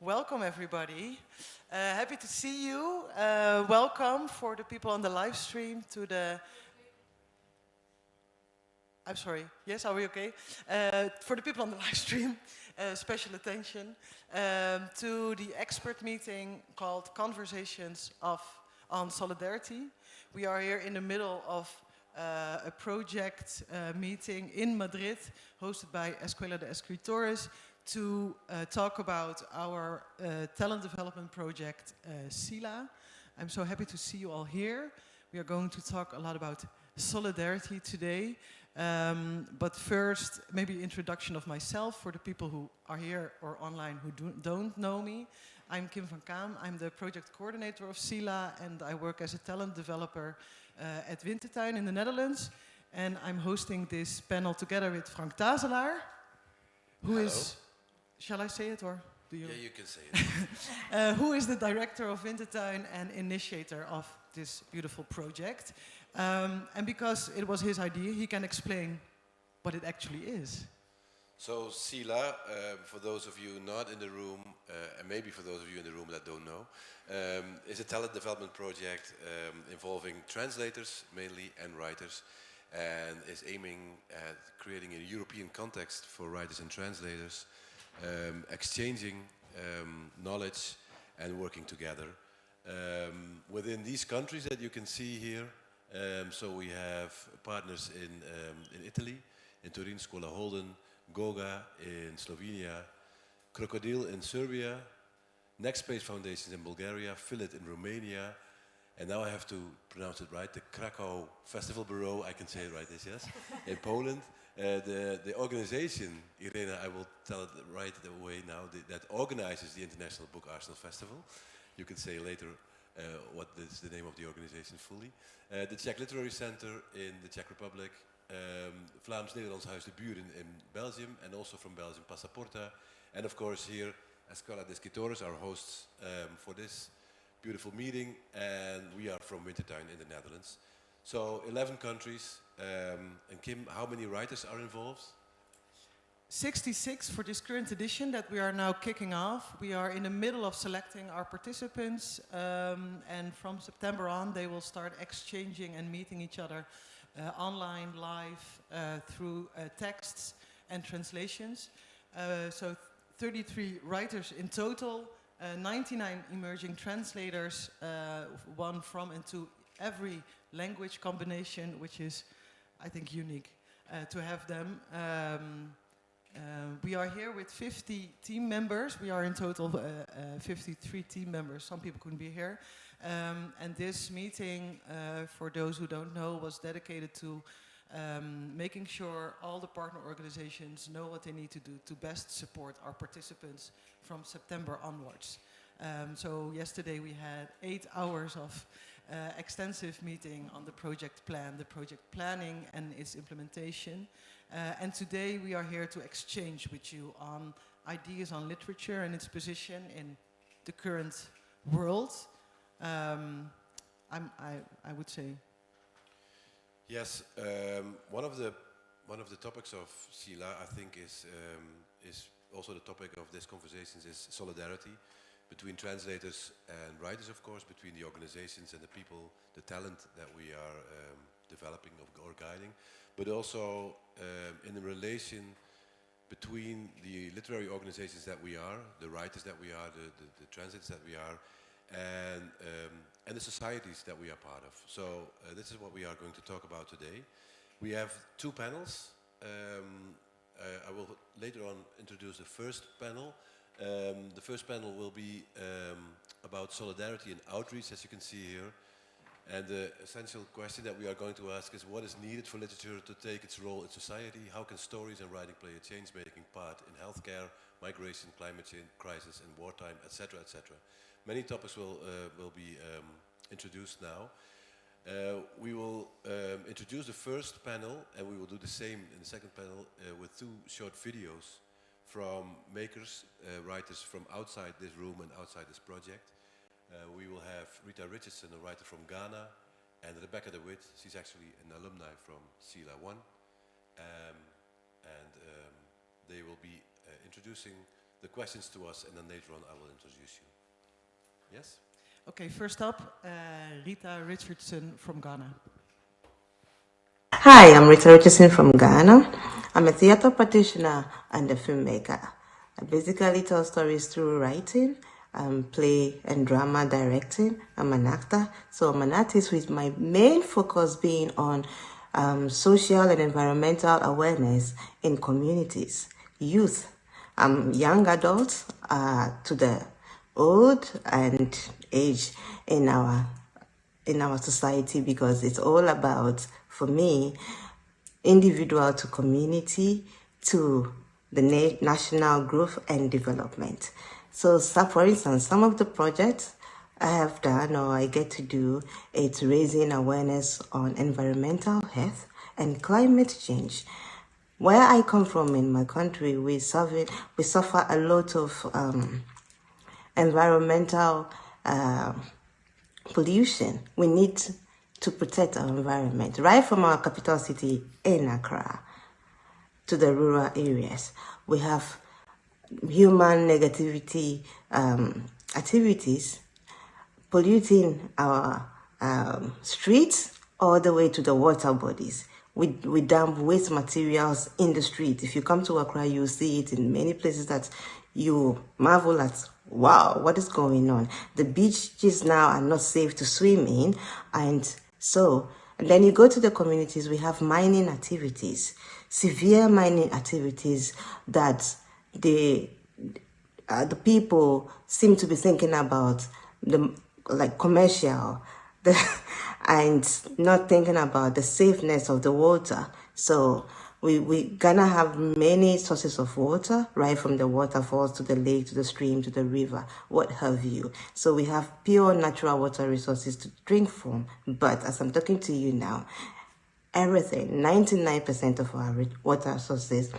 Welcome everybody. Happy to see you. Welcome for the people on the live stream to the... I'm sorry, yes, are we okay? For the people on the live stream, special attention to the expert meeting called Conversations on Solidarity. We are here in the middle of a project meeting in Madrid, hosted by Escuela de Escritores, to talk about our talent development project, CELA. I'm so happy to see you all here. We are going to talk a lot about solidarity today. But first, maybe introduction of myself for the people who are here or online who don't know me. I'm Kim van Kaam. I'm the project coordinator of CELA, and I work as a talent developer at Wintertuin in the Netherlands. And I'm hosting this panel together with Frank Tazelaar, who is... Shall I say it, or do you? Yeah, you can say it. Who is the director of Wintertuin and initiator of this beautiful project. And because it was his idea, he can explain what it actually is. So CELA, for those of you not in the room, and maybe for those of you in the room that don't know, is a talent development project involving translators mainly and writers, and is aiming at creating a European context for writers and translators, exchanging knowledge and working together. Within these countries that you can see here, so we have partners in Italy, in Turin, Scuola Holden, Goga in Slovenia, Crocodile in Serbia, Next Space Foundations in Bulgaria, Fillet in Romania, and now I have to pronounce it right, the Krakow Festival Bureau, I can say it right, yes, in Poland. The organization, Irena, I will tell it right away now, that organizes the International Book Arsenal Festival. You can say later what is the name of the organization fully. The Czech Literary Center in the Czech Republic, Vlaams-Nederlands Huis de Buren in Belgium, and also from Belgium, Passaporta. And of course here, Escuela de Escritores, our hosts for this beautiful meeting, and we are from Wintertuin in the Netherlands. So 11 countries, and Kim, how many writers are involved? 66 for this current edition that we are now kicking off. We are in the middle of selecting our participants, and from September on they will start exchanging and meeting each other online, live, through texts and translations. So 33 writers in total, 99 emerging translators, one from and to every language combination, which is, I think, unique to have them. We are here with 50 team members. We are in total 53 team members. Some people couldn't be here. And this meeting, for those who don't know, was dedicated to making sure all the partner organizations know what they need to do to best support our participants from September onwards. So yesterday we had 8 hours of extensive meeting on the project plan, the project planning and its implementation. And today we are here to exchange with you on ideas on literature and its position in the current world. I would say. Yes, one of the topics of CELA, I think, is also the topic of this conversations is solidarity between translators and writers, of course, between the organizations and the people, the talent that we are developing or guiding, but also in the relation between the literary organizations that we are, the writers that we are, the translators that we are, and the societies that we are part of. So this is what we are going to talk about today. We have 2 panels. I will later on introduce the first panel. The first panel will be about solidarity and outreach, as you can see here. And the essential question that we are going to ask is what is needed for literature to take its role in society? How can stories and writing play a change-making part in healthcare, migration, climate change, crisis, and wartime, etc., etc. Many topics will be introduced now. We will introduce the first panel, and we will do the same in the second panel with 2 short videos from makers, writers from outside this room and outside this project. We will have Rita Richardson, a writer from Ghana, and Rebecca DeWitt. She's actually an alumni from CELA 1. And they will be introducing the questions to us, and then later on I will introduce you. Yes? Okay, first up, Rita Richardson from Ghana. Hi, I'm Rita Richardson from Ghana. I'm a theatre practitioner and a filmmaker. I basically tell stories through writing, play and drama directing. I'm an actor, so I'm an artist with my main focus being on social and environmental awareness in communities, youth, young adults to the old and age in our society, because it's all about, for me, individual to community to the national growth and development. So for instance, some of the projects I have done or I get to do, it's raising awareness on environmental health and climate change. Where I come from in my country, we suffer a lot of environmental pollution. We need to protect our environment, right from our capital city in Accra to the rural areas. We have human negativity activities polluting our streets all the way to the water bodies. We dump waste materials in the street. If you come to Accra, you'll see it in many places that you marvel at, wow, what is going on? The beaches now are not safe to swim in. And then you go to the communities, we have mining activities, severe mining activities that the people seem to be thinking about, like commercial, and not thinking about the safeness of the water. So we gonna have many sources of water, right from the waterfalls to the lake, to the stream, to the river, what have you. So we have pure natural water resources to drink from. But as I'm talking to you now, everything, 99% of our water sources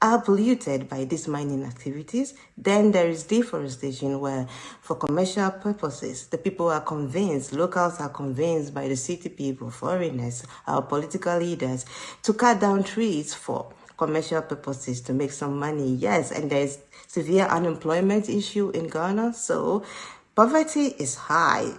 are polluted by these mining activities. Then there is deforestation, where for commercial purposes, the people are convinced, locals are convinced by the city people, foreigners, our political leaders, to cut down trees for commercial purposes to make some money. Yes, and there is severe unemployment issue in Ghana, so poverty is high,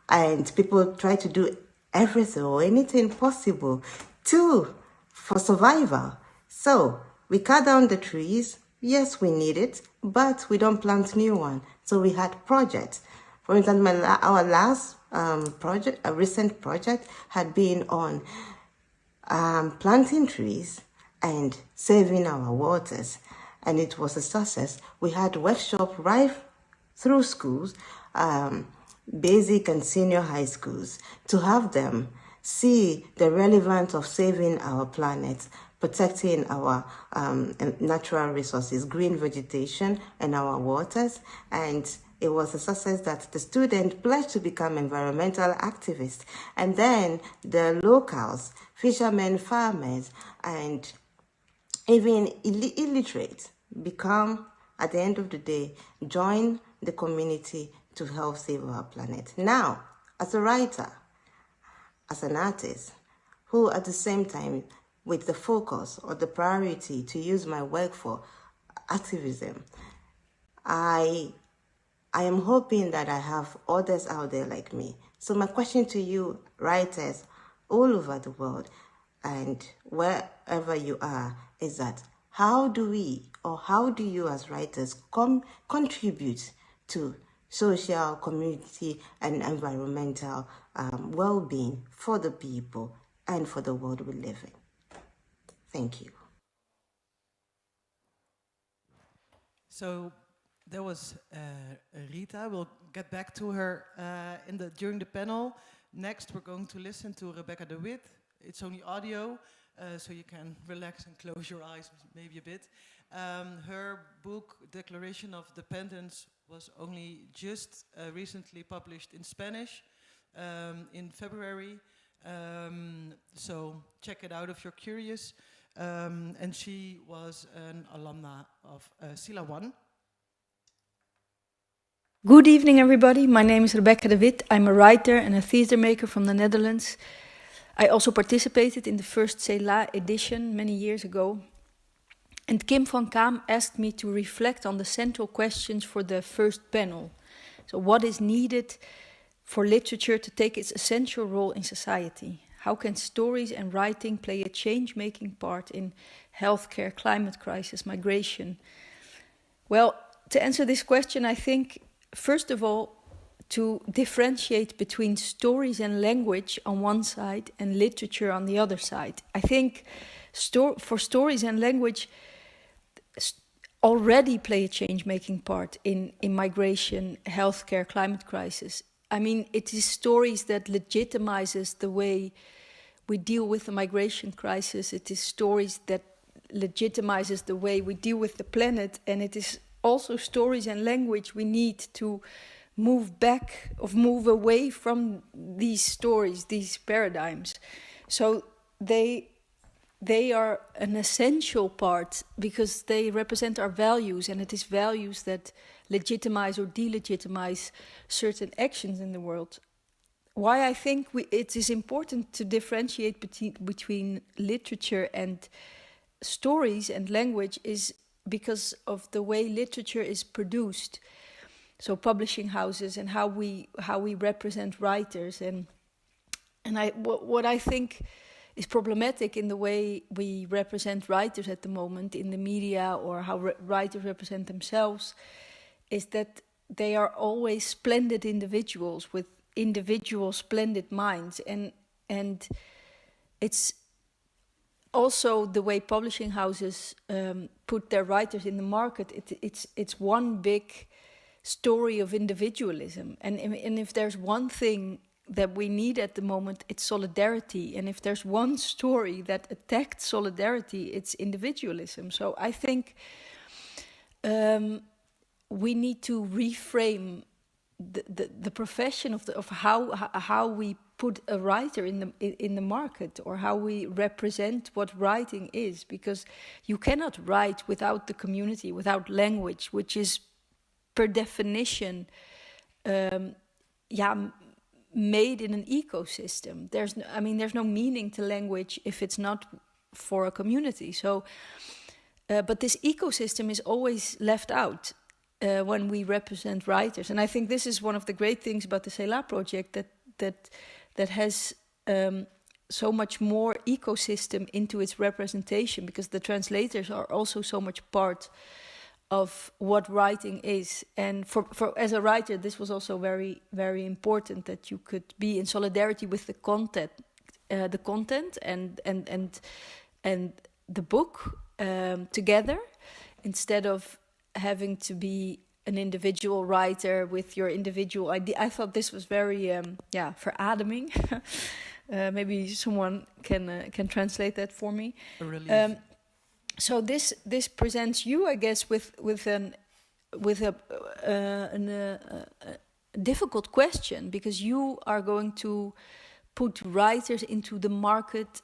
and people try to do everything or anything possible for survival. So we cut down the trees. Yes, we need it, but we don't plant new ones. So we had projects. For instance, our last project, a recent project, had been on planting trees and saving our waters, and it was a success. We had workshops right through schools, basic and senior high schools, to have them see the relevance of saving our planet, protecting our natural resources, green vegetation, and our waters. And it was a success that the students pledged to become environmental activists. And then the locals, fishermen, farmers, and even illiterate become, at the end of the day, join the community to help save our planet. Now, as a writer, as an artist, who at the same time, with the focus or the priority to use my work for activism, I am hoping that I have others out there like me. So my question to you, writers all over the world and wherever you are, is that how do you as writers contribute to social, community, and environmental well-being for the people and for the world we live in? Thank you. So that was Rita. We'll get back to her during the panel. Next, we're going to listen to Rebecca de Wit. It's only audio, so you can relax and close your eyes maybe a bit. Her book, Declaration of Dependence, was only just recently published in Spanish in February. So check it out if you're curious. And she was an alumna of CELA 1. Good evening, everybody. My name is Rebecca de Wit. I'm a writer and a theater maker from the Netherlands. I also participated in the first CELA edition many years ago. And Kim van Kaam asked me to reflect on the central questions for the first panel. So what is needed for literature to take its essential role in society? How can stories and writing play a change-making part in healthcare, climate crisis, migration? Well, to answer this question, I think, first of all, to differentiate between stories and language on one side and literature on the other side. I think for stories and language already play a change-making part in migration, healthcare, climate crisis. I mean, it is stories that legitimizes the way we deal with the migration crisis. It is stories that legitimizes the way we deal with the planet, and it is also stories and language we need to move back or move away from these stories, these paradigms. So they are an essential part because they represent our values, and it is values that legitimize or delegitimize certain actions in the world. Why I think it is important to differentiate between literature and stories and language is because of the way literature is produced. So publishing houses and how we represent writers, and what I think is problematic in the way we represent writers at the moment in the media, or how writers represent themselves, is that they are always splendid individuals with individual splendid minds, and it's also the way publishing houses put their writers in the market. It's one big story of individualism, and if there's one thing that we need at the moment, it's solidarity. And if there's one story that attacked solidarity, it's individualism. So I think we need to reframe the profession of how we put a writer in the market, or how we represent what writing is, because you cannot write without the community, without language, which is per definition made in an ecosystem. There's no meaning to language if it's not for a community. So, but this ecosystem is always left out when we represent writers. And I think this is one of the great things about the CELA project, that has so much more ecosystem into its representation, because the translators are also so much part of what writing is. And for as a writer, this was also very, very important, that you could be in solidarity with the content and the book together, instead of having to be an individual writer with your individual idea. I thought this was very verademing. Maybe someone can translate that for me. So this presents you, I guess, with a difficult question, because you are going to put writers into the market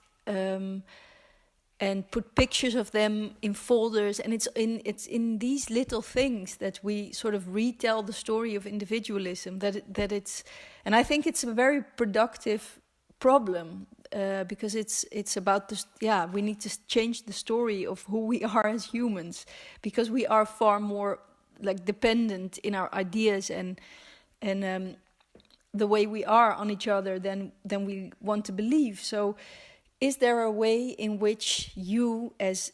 and put pictures of them in folders, and it's in these little things that we sort of retell the story of individualism. And I think it's a very productive problem. Because it's about this, we need to change the story of who we are as humans, because we are far more like dependent in our ideas and the way we are on each other than we want to believe. So, is there a way in which you, as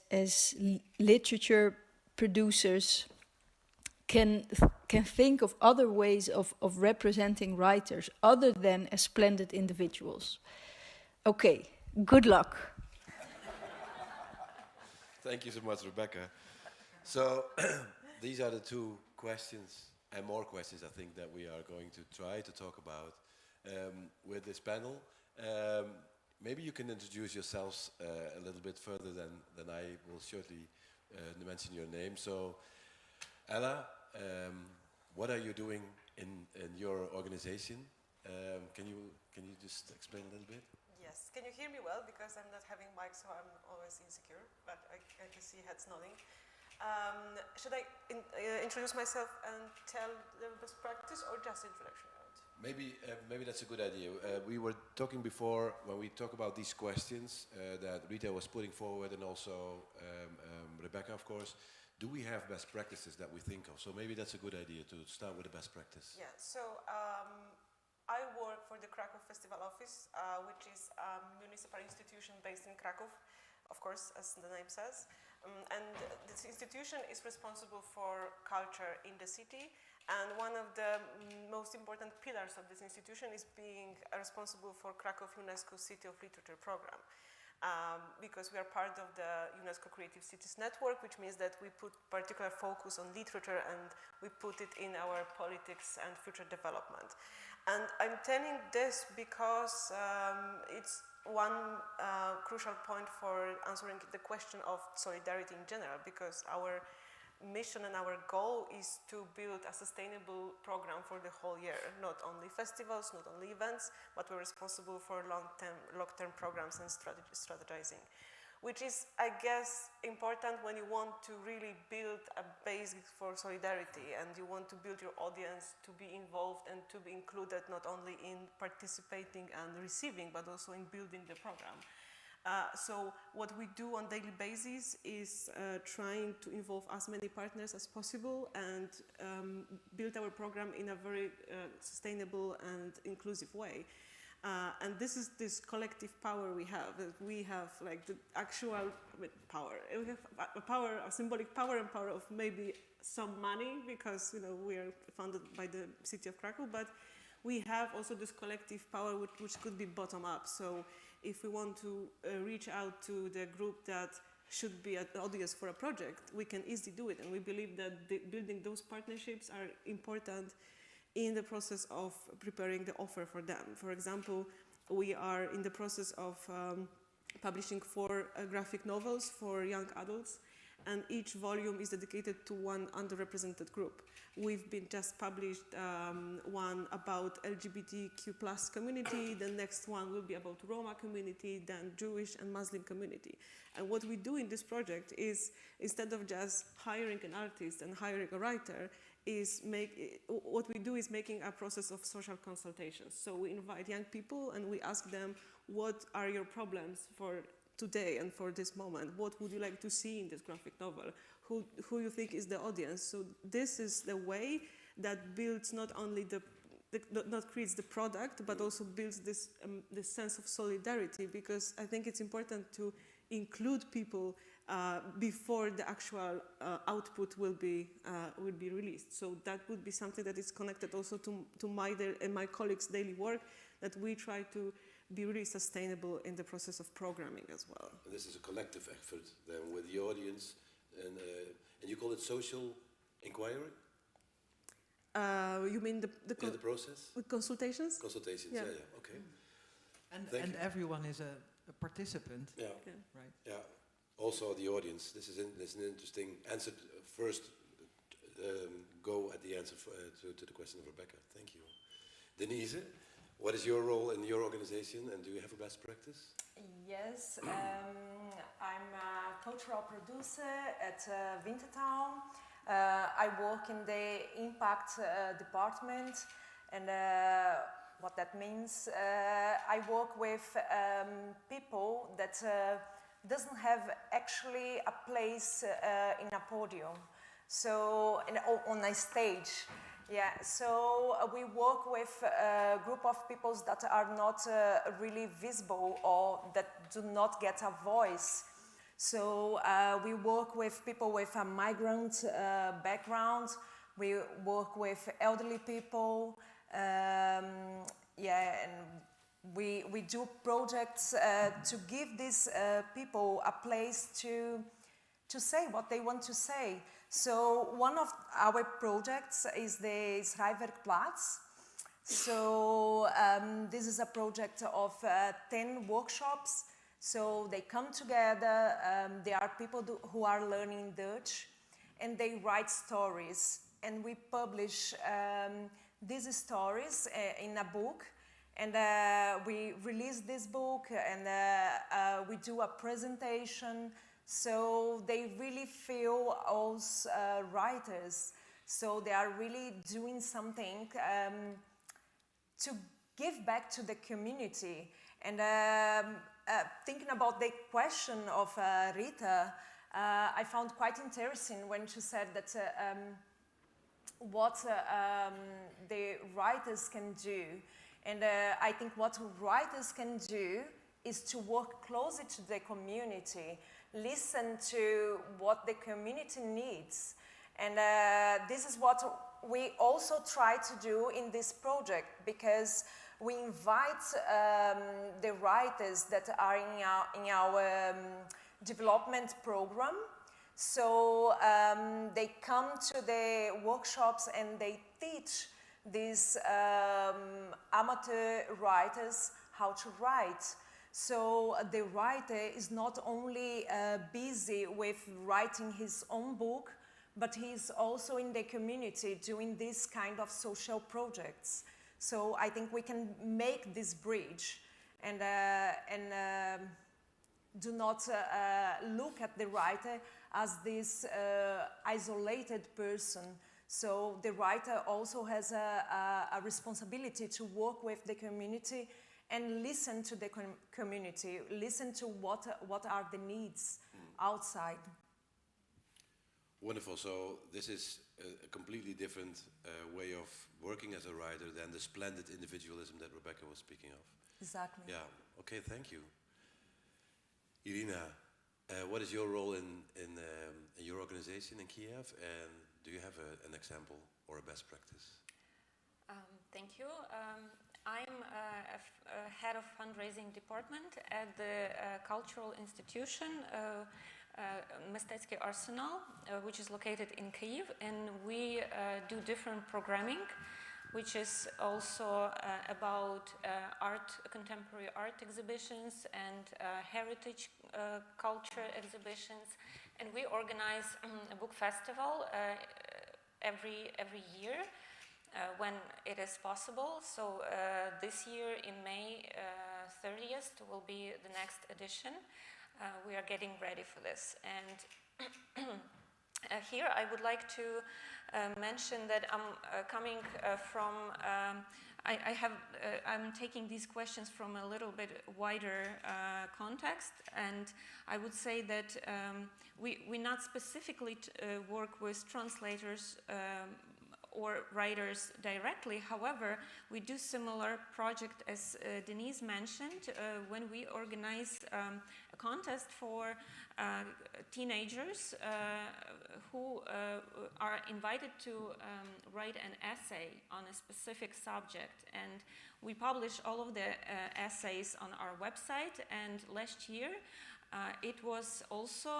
literature producers, can think of other ways of representing writers other than as splendid individuals? Okay, good luck. Thank you so much, Rebecca. So these are the two questions and more questions, I think, that we are going to try to talk about with this panel. Maybe you can introduce yourselves a little bit further than I will shortly mention your name. So, Ella, what are you doing in your organization? Can you just explain a little bit? Yes. Can you hear me well? Because I'm not having mic, so I'm always insecure. But I can see heads nodding. Should I introduce myself and tell the best practice, or just introduction round? Maybe that's a good idea. We were talking before, when we talk about these questions that Rita was putting forward, and also Rebecca, of course, do we have best practices that we think of? So maybe that's a good idea to start with a best practice. Yeah, so I work for the Krakow Festival Office, which is a municipal institution based in Krakow, of course, as the name says. And this institution is responsible for culture in the city. And one of the most important pillars of this institution is being responsible for Krakow UNESCO City of Literature program. Because we are part of the UNESCO Creative Cities Network, which means that we put particular focus on literature and we put it in our politics and future development. And I'm telling this because it's one crucial point for answering the question of solidarity in general, because our mission and our goal is to build a sustainable program for the whole year, not only festivals, not only events, but we're responsible for long-term programs and strategizing, which is, I guess, important when you want to really build a basis for solidarity and you want to build your audience to be involved and to be included not only in participating and receiving, but also in building the program. So what we do on daily basis is trying to involve as many partners as possible and build our program in a very sustainable and inclusive way. And this is this collective power we have. We have like the actual power. We have a power, a symbolic power and power of maybe some money, because we are funded by the city of Krakow, but we have also this collective power which could be bottom up. So if we want to reach out to the group that should be an audience for a project, we can easily do it. And we believe that building those partnerships are important in the process of preparing the offer for them. For example, we are in the process of publishing 4 graphic novels for young adults, and each volume is dedicated to one underrepresented group. We've been just published one about LGBTQ+ community, the next one will be about Roma community, then Jewish and Muslim community. And what we do in this project is, instead of just hiring an artist and hiring a writer, what we do is making a process of social consultations. So we invite young people and we ask them, what are your problems for today and for this moment? What would you like to see in this graphic novel? Who you think is the audience? So this is the way that builds not only not creates the product, but also builds this sense of solidarity, because I think it's important to include people before the actual output will be released. So that would be something that is connected also to my colleagues' daily work, that we try to be really sustainable in the process of programming as well. And this is a collective effort then with the audience, and you call it social inquiry? You mean the process? With consultations? Consultations, yeah, okay. And everyone is a participant, yeah. Right? Yeah, also the audience. This is an interesting answer. First, go at the answer to the question of Rebecca. Thank you. Denise, what is your role in your organization, and do you have a best practice? Yes, I'm a cultural producer at Wintertown. I work in the impact department, and what that means, I work with people that doesn't have actually a place in a podium, so on a stage. Yeah, so we work with a group of people that are not really visible or that do not get a voice. So we work with people with a migrant background. We work with elderly people. Yeah, and we do projects to give these people a place to say what they want to say. So one of our projects is the Schrijverplatz. So this is a project of 10 workshops. So they come together, there are people who are learning Dutch, and they write stories. And we publish these stories in a book, and we release this book, and we do a presentation. So they really feel as writers. So they are really doing something to give back to the community. And thinking about the question of Rita, I found quite interesting when she said that what the writers can do. And I think what writers can do is to work closely to the community, listen to what the community needs. And this is what we also try to do in this project, because we invite the writers that are in our development program. So they come to the workshops and they teach these amateur writers how to write. So the writer is not only busy with writing his own book, but he's also in the community doing this kind of social projects. So I think we can make this bridge and do not look at the writer as this isolated person. So the writer also has a responsibility to work with the community and listen to the community, listen to what are the needs outside. Wonderful. So this is a completely different way of working as a writer than the splendid individualism that Rebecca was speaking of. Exactly. Yeah. Okay. Thank you, Irina. What is your role in your organization in Kiev, and do you have an example or a best practice? Thank you. I'm a head of fundraising department at the cultural institution Mistecki Arsenal, which is located in Kyiv, and we do different programming, which is also about contemporary art exhibitions and heritage culture exhibitions, and we organize a book festival every year when it is possible. So this year in May 30th will be the next edition. We are getting ready for this, and here I would like to mention that I'm coming from. I'm taking these questions from a little bit wider context, and I would say that we not specifically work with translators or writers directly. However, we do similar project as Denise mentioned when we organize a contest for teenagers who are invited to write an essay on a specific subject, and we publish all of the essays on our website. And last year it was also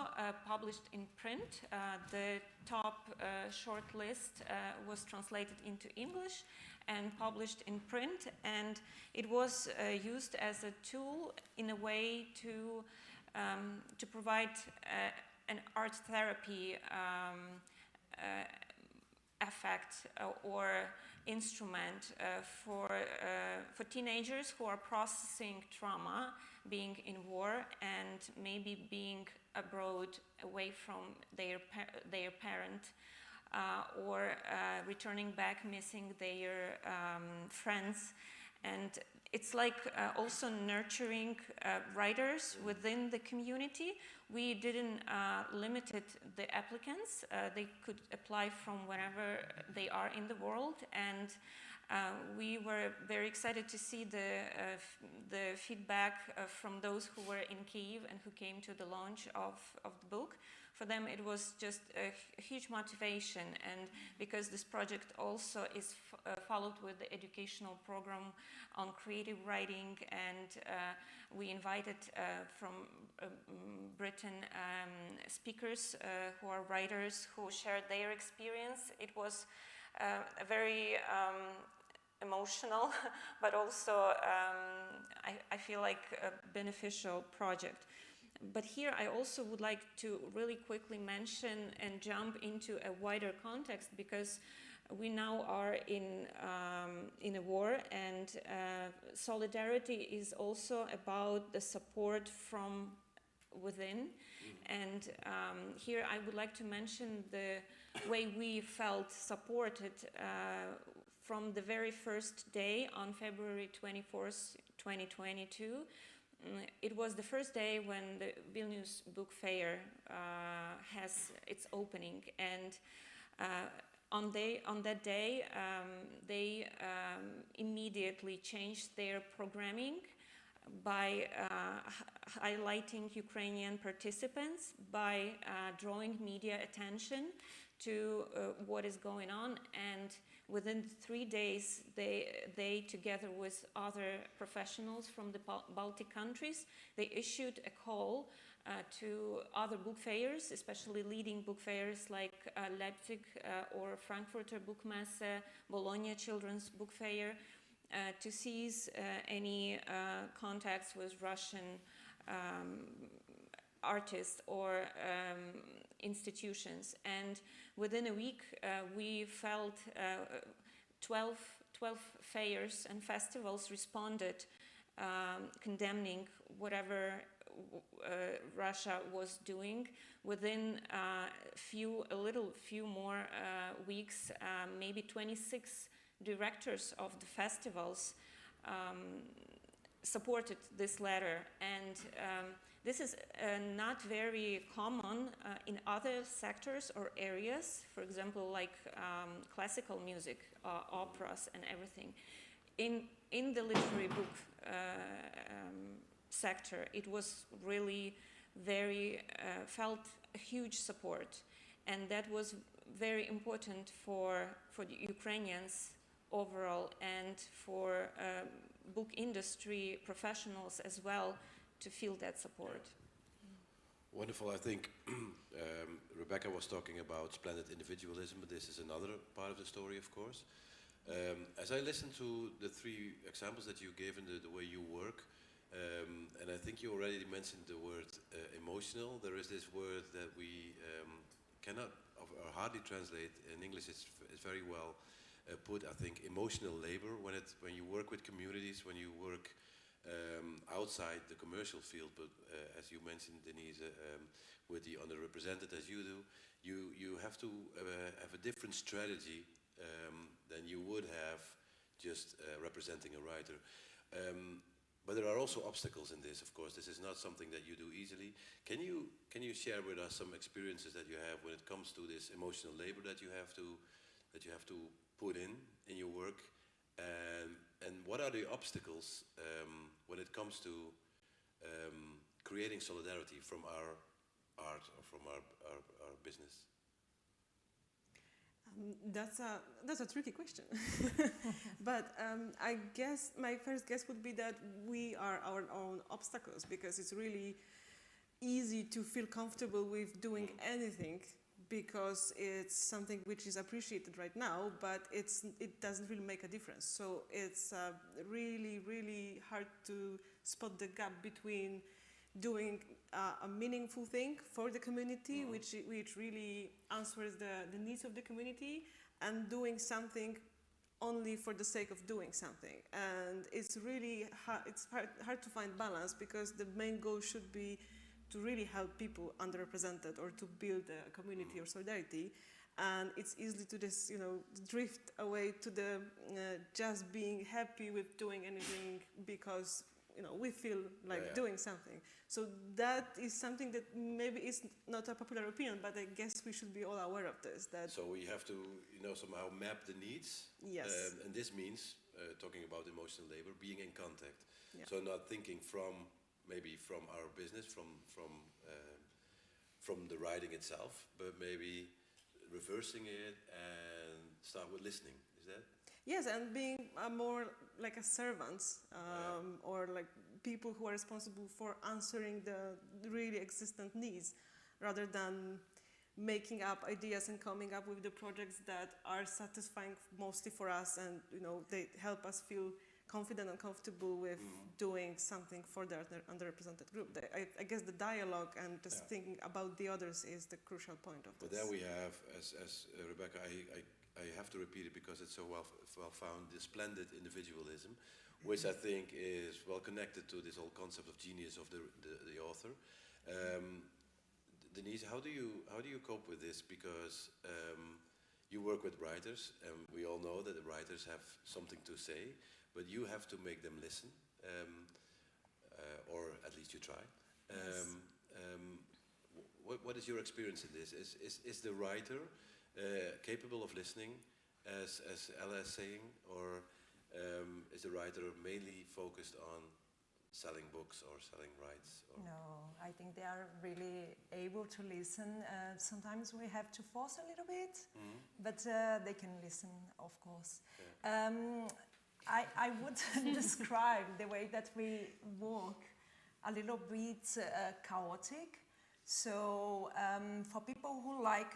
published in print. The top short list was translated into English and published in print, and it was used as a tool in a way to provide an art therapy effect or instrument for teenagers who are processing trauma, being in war and maybe being abroad away from their parent, or returning back missing their friends. And it's like also nurturing writers within the community. We didn't limit the applicants. They could apply from wherever they are in the world, and we were very excited to see the feedback from those who were in Kyiv and who came to the launch of the book. For them it was just a huge motivation, and because this project also is followed with the educational program on creative writing, and we invited from Britain speakers who are writers who shared their experience. It was a very emotional but also I feel like a beneficial project. But here I also would like to really quickly mention and jump into a wider context, because we now are in a war, and solidarity is also about the support from within. And here I would like to mention the way we felt supported from the very first day on February 24th, 2022. It was the first day when the Vilnius Book Fair has its opening, and on that day they immediately changed their programming by highlighting Ukrainian participants, by drawing media attention to what is going on, and within 3 days they together with other professionals from the Baltic countries, they issued a call to other book fairs, especially leading book fairs like Leipzig or Frankfurter Buchmesse, Bologna Children's Book Fair, to seize any contacts with Russian artists or institutions. And within a week we felt 12 fairs and festivals responded condemning whatever Russia was doing. Within a little few more weeks, maybe 26 directors of the festivals supported this letter, and this is not very common in other sectors or areas, for example, like classical music, operas and everything. In the literary book sector, it was really very, felt a huge support, and that was very important for the Ukrainians overall, and for book industry professionals as well, to feel that support. Wonderful. I think Rebecca was talking about splendid individualism, but this is another part of the story, of course. As I listened to the three examples that you gave and the way you work, and I think you already mentioned the word emotional. There is this word that we cannot or hardly translate. In English it's very well put, I think, emotional labor. When you work with communities, when you work outside the commercial field, but as you mentioned, Denise, with the underrepresented as you do, you have to have a different strategy than you would have just representing a writer. But there are also obstacles in this, of course. This is not something that you do easily. Can you share with us some experiences that you have when it comes to this emotional labor that you have to put in your work, and what are the obstacles when it comes to creating solidarity from our art or from our business? That's a tricky question, but I guess my first guess would be that we are our own obstacles, because it's really easy to feel comfortable with doing anything because it's something which is appreciated right now, but it doesn't really make a difference. So it's really, really hard to spot the gap between doing a meaningful thing for the community, which really answers the needs of the community, and doing something only for the sake of doing something. And it's really hard to find balance, because the main goal should be to really help people underrepresented, or to build a community or solidarity. And it's easy to just, drift away to the just being happy with doing anything because we feel like doing something. So that is something that maybe is not a popular opinion, but I guess we should be all aware of this. So we have to, somehow map the needs. Yes. And this means, talking about emotional labor, being in contact. Yeah. So not thinking maybe from our business, from the writing itself, but maybe reversing it and start with listening. Is that? Yes, and being more like a servant, or like people who are responsible for answering the really existent needs, rather than making up ideas and coming up with the projects that are satisfying mostly for us, and they help us feel confident and comfortable with doing something for the underrepresented group. I guess the dialogue and just thinking about the others is the crucial point of this. But then we have, as Rebecca, I have to repeat it because it's so well found, the splendid individualism, which I think is well connected to this whole concept of genius of the author. Denise, how do you cope with this? Because you work with writers, and we all know that the writers have something to say, but you have to make them listen, or at least you try. Yes. What is your experience in this? Is the writer capable of listening, as Ella is saying, or is the writer mainly focused on selling books or selling rights? Or No, I think they are really able to listen. Sometimes we have to force a little bit, but they can listen, of course. Yeah. I would describe the way that we work a little bit chaotic. So for people who like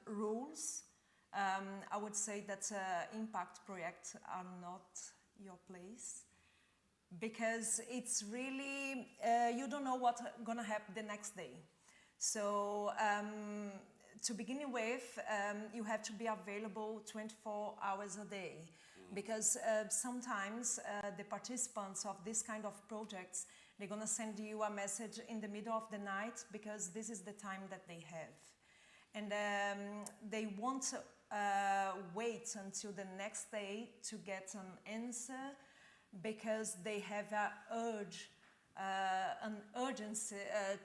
rules, I would say that impact projects are not your place, because it's really, you don't know what's gonna happen the next day. So to begin with, you have to be available 24 hours a day, because sometimes the participants of this kind of projects, they're gonna send you a message in the middle of the night, because this is the time that they have. And they won't wait until the next day to get an answer, because they have an urgency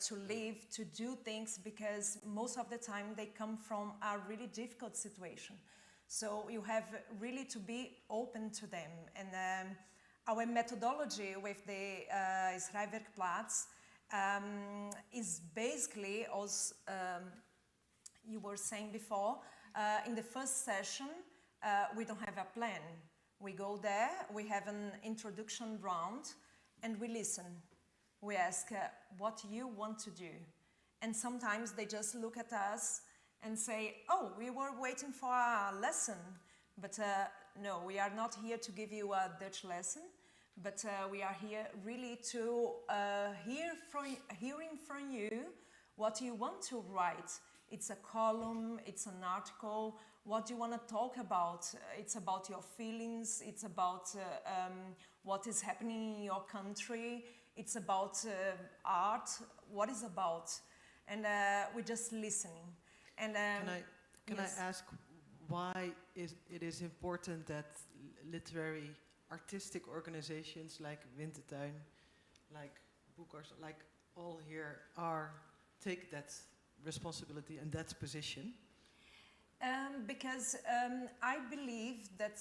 to live, to do things, because most of the time they come from a really difficult situation. So you have really to be open to them. And our methodology with the Schrijverkplaats is basically, as you were saying before, in the first session, we don't have a plan. We go there, we have an introduction round, and we listen. We ask what you want to do. And sometimes they just look at us and say, oh, we were waiting for a lesson. But no, we are not here to give you a Dutch lesson, but we are here really to hearing from you what you want to write. It's a column, it's an article, what do you want to talk about? It's about your feelings, it's about what is happening in your country, it's about art, what is about? And we're just listening. And Can I ask why it is important that literary artistic organizations like Wintertuin, like Boekers, like all here take that responsibility and that position? Because I believe that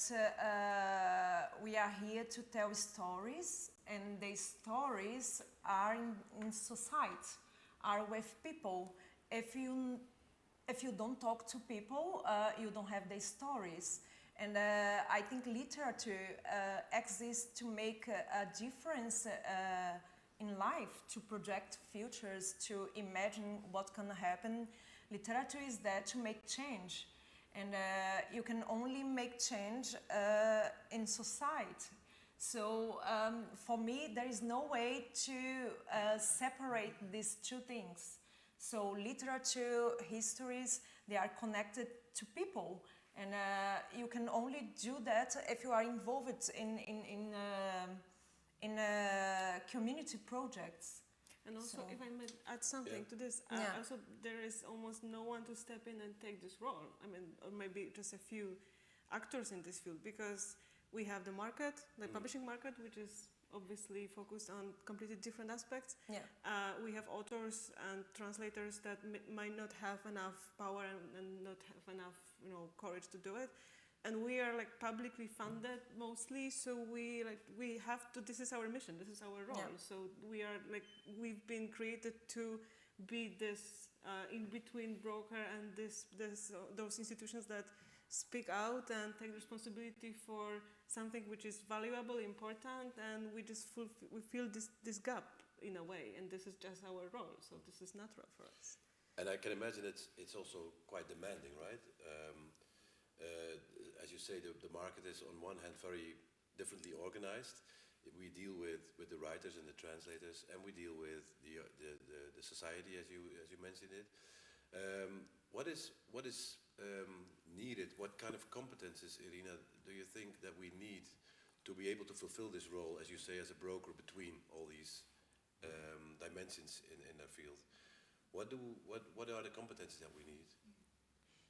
we are here to tell stories, and the stories are in society, are with people. If you don't talk to people, you don't have the stories. And I think literature exists to make a difference in life, to project futures, to imagine what can happen. Literature is there to make change. And you can only make change in society. So for me, there is no way to separate these two things. So literature, histories, they are connected to people. And you can only do that if you are involved in community projects. And also, So, if I might add something to this, also there is almost no one to step in and take this role. I mean, or maybe just a few actors in this field, because we have the market, the publishing market, which is obviously focused on completely different aspects. Yeah. We have authors and translators that might not have enough power and not have enough, courage to do it. And we are like publicly funded mostly, so we have to. This is our mission. This is our role. Yeah. So we are we've been created to be this in between broker and those institutions that speak out and take responsibility for something which is valuable, important, and we just we feel this gap in a way, and this is just our role. So this is natural for us. And I can imagine it's also quite demanding, right? As you say, the market is on one hand very differently organized. We deal with the writers and the translators, and we deal with the society, as you mentioned it. What is needed? What kind of competences, Irina, do you think that we need to be able to fulfill this role, as you say, as a broker between all these dimensions in our field? What are the competencies that we need?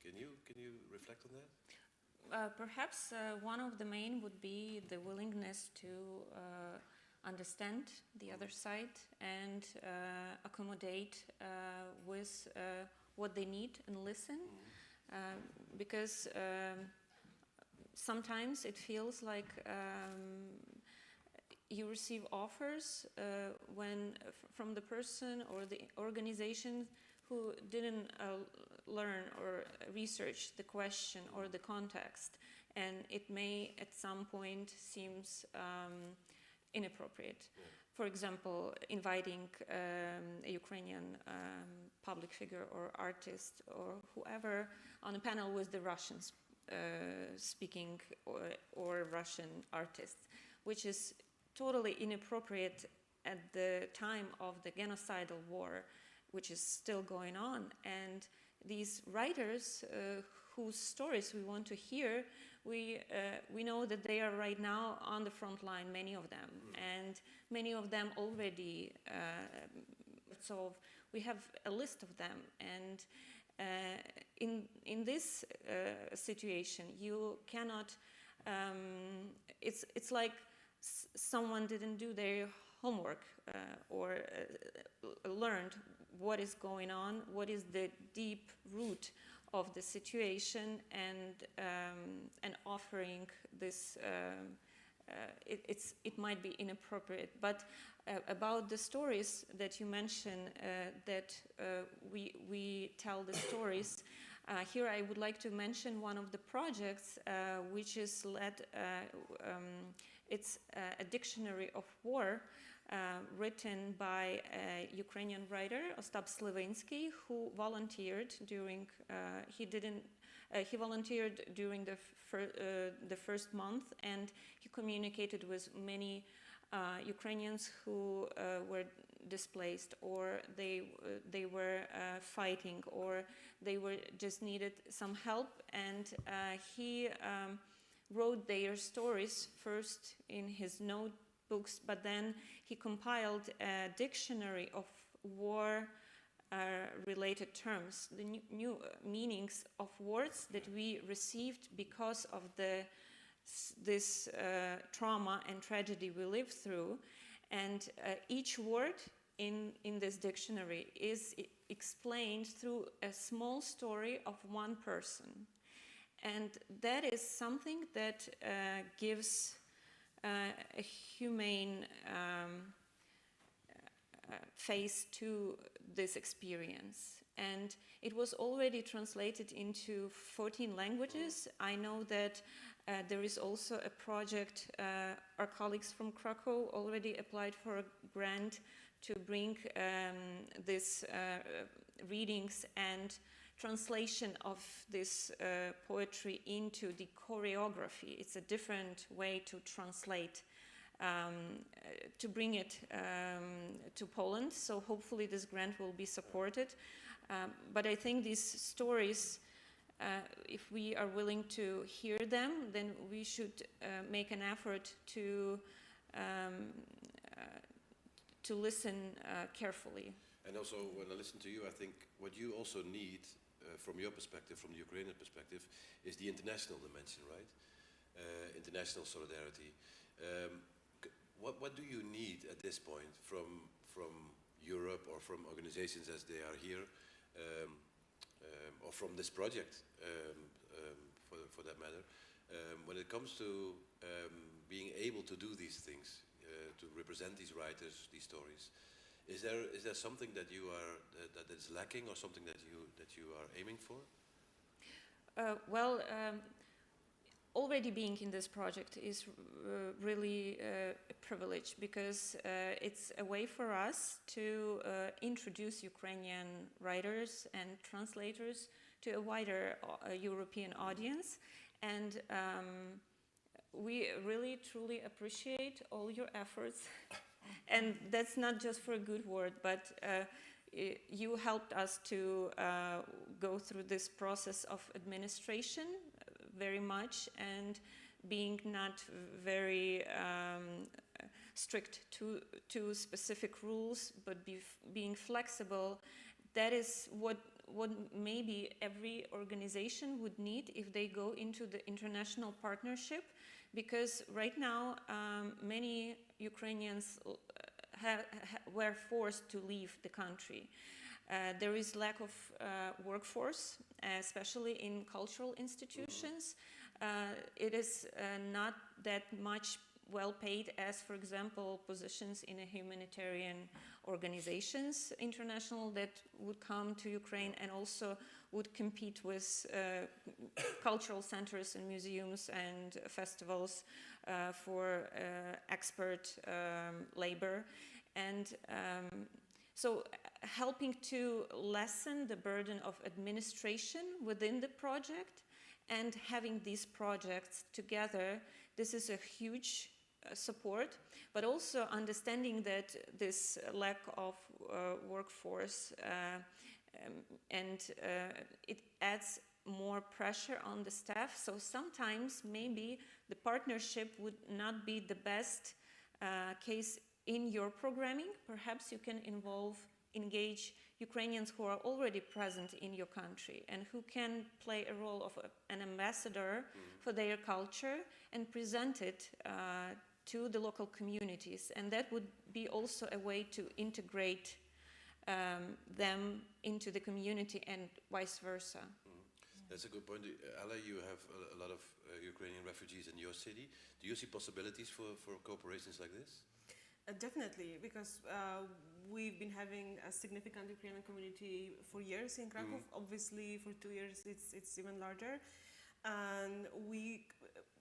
Can you reflect on that? Perhaps one of the main would be the willingness to understand the other side and accommodate with what they need and listen, because sometimes it feels like you receive offers from the person or the organization who didn't learn or research the question or the context, and it may at some point seems inappropriate. Yeah. For example, inviting a Ukrainian public figure or artist or whoever on a panel with the Russians speaking or Russian artists, which is totally inappropriate at the time of the genocidal war, which is still going on. And these writers whose stories we want to hear, we know that they are right now on the front line, many of them, and many of them already so we have a list of them, and in this situation you cannot it's like someone didn't do their homework or learned what is going on, what is the deep root of the situation, and offering this it might be inappropriate. But about the stories that you mentioned, that we tell the stories, here I would like to mention one of the projects which is led, it's a dictionary of war written by a Ukrainian writer, Ostap Slivinsky, who volunteered during, he volunteered during the first month, and he communicated with many Ukrainians who were displaced, or they were fighting, or they were just needed some help, and he wrote their stories first in his notebooks, but then he compiled a dictionary of war related terms, the new meanings of words that we received because of this trauma and tragedy we lived through. And each word in this dictionary is explained through a small story of one person. And that is something that gives a humane face to this experience. And it was already translated into 14 languages. I know that there is also a project, our colleagues from Krakow already applied for a grant to bring these readings and translation of this poetry into the choreography. It's a different way to translate, to bring it to Poland. So hopefully this grant will be supported. But I think these stories, if we are willing to hear them, then we should make an effort to listen carefully. And also, when I listen to you, I think what you also need, from your perspective, from the Ukrainian perspective, is the international dimension, right? International solidarity. What do you need at this point from Europe or from organizations as they are here, or from this project, for that matter, when it comes to being able to do these things, to represent these writers, these stories? Is there something that you are that is lacking, or something that you are aiming for? Well, already being in this project is really a privilege, because it's a way for us to introduce Ukrainian writers and translators to a wider European audience, and we really truly appreciate all your efforts. And that's not just for a good word, but you helped us to go through this process of administration very much, and being not very strict to specific rules, but being flexible that is what maybe every organization would need if they go into the international partnership, because right now many Ukrainians were forced to leave the country. There is lack of workforce, especially in cultural institutions. It is not that much well paid as, for example, positions in a humanitarian organizations, international, that would come to Ukraine and also would compete with cultural centers and museums and festivals for expert labor. And so helping to lessen the burden of administration within the project and having these projects together, this is a huge support, but also understanding that this lack of workforce and it adds more pressure on the staff. So sometimes maybe the partnership would not be the best case in your programming. Perhaps you can engage Ukrainians who are already present in your country and who can play a role of an ambassador for their culture and present it to the local communities. And that would be also a way to integrate them into the community and vice versa. That's a good point. Ala, you have a lot of Ukrainian refugees in your city. Do you see possibilities for cooperations like this? Definitely, because we've been having a significant Ukrainian community for years in Krakow. Obviously, for 2 years, it's even larger. And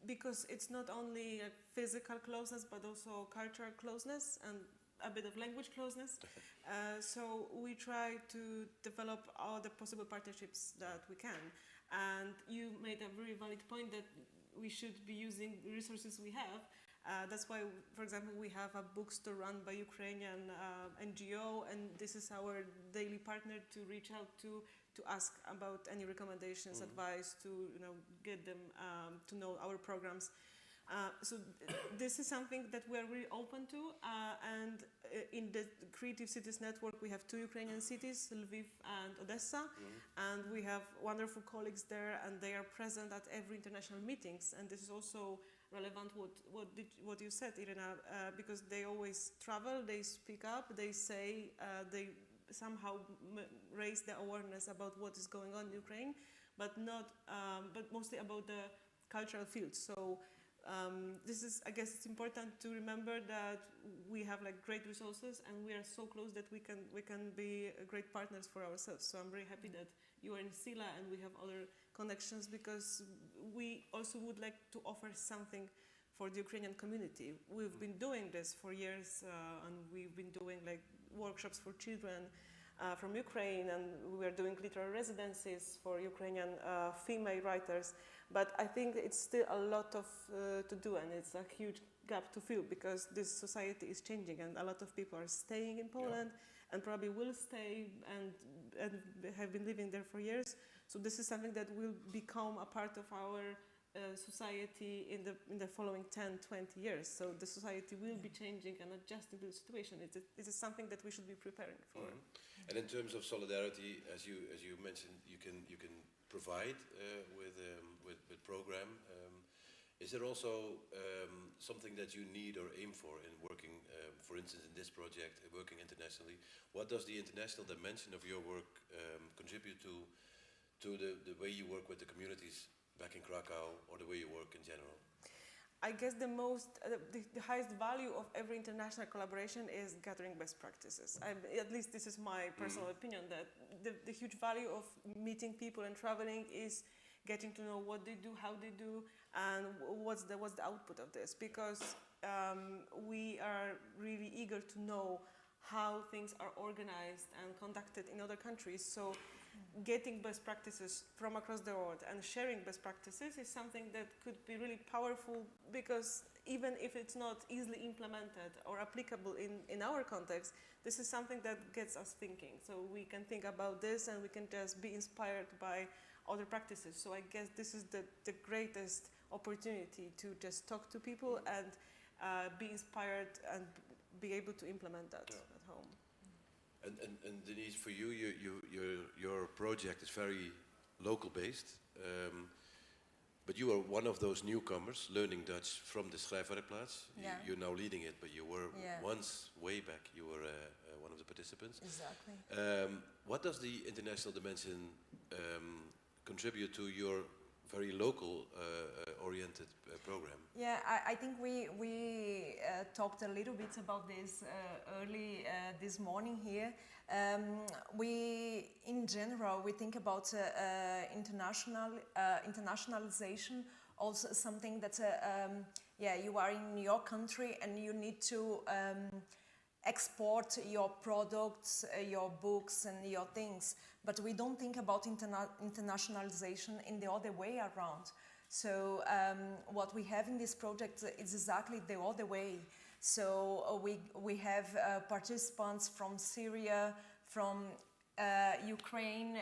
because it's not only a physical closeness, but also cultural closeness and a bit of language closeness. So we try to develop all the possible partnerships that we can. And you made a very valid point that we should be using the resources we have. That's why, for example, we have a bookstore run by Ukrainian NGO, and this is our daily partner to reach out to ask about any recommendations, advice, to get them to know our programs. So this is something that we are really open to, and in the Creative Cities Network we have 2 Ukrainian cities, Lviv and Odessa, and we have wonderful colleagues there, and they are present at every international meetings. And this is also relevant what you said, Irina, because they always travel, they speak up, they say, they somehow raise the awareness about what is going on in Ukraine, but mostly about the cultural field. So this is, I guess, it's important to remember that we have great resources, and we are so close that we can be great partners for ourselves. So I'm very happy that you are in CELA and we have other connections, because we also would like to offer something for the Ukrainian community. We've been doing this for years, and we've been doing workshops for children from Ukraine, and we are doing literary residencies for Ukrainian female writers. But I think it's still a lot to do, and it's a huge gap to fill, because this society is changing, and a lot of people are staying in Poland and probably will stay and have been living there for years. So this is something that will become a part of our society in the following 10, 20 years. So the society will be changing and adjusting to the situation. It is something that we should be preparing for. And in terms of solidarity, as you mentioned, you can provide with program. Is there also something that you need or aim for in working, for instance, in this project, working internationally? What does the international dimension of your work contribute to the way you work with the communities back in Krakow, or the way you work in general? I guess the highest value of every international collaboration is gathering best practices. At least this is my personal opinion, that the huge value of meeting people and traveling is getting to know what they do, how they do, and what's the output of this. Because we are really eager to know how things are organized and conducted in other countries. So getting best practices from across the world and sharing best practices is something that could be really powerful, because even if it's not easily implemented or applicable in our context, this is something that gets us thinking. So we can think about this, and we can just be inspired by other practices. So I guess this is the greatest opportunity to just talk to people and be inspired and be able to implement that at home. And Denise, for you, your project is very local based, but you are one of those newcomers learning Dutch from the Schrijfwerkplaats. Yeah. You're now leading it, but you were Yeah. once, way back, you were one of the participants. Exactly. What does the international dimension contribute to your very local oriented program? Yeah, I think we talked a little bit about this early this morning here. In general, we think about internationalization, also something that, you are in your country and you need to export your products, your books and your things. But we don't think about internationalization in the other way around. So what we have in this project is exactly the other way. So we have participants from Syria, from Ukraine.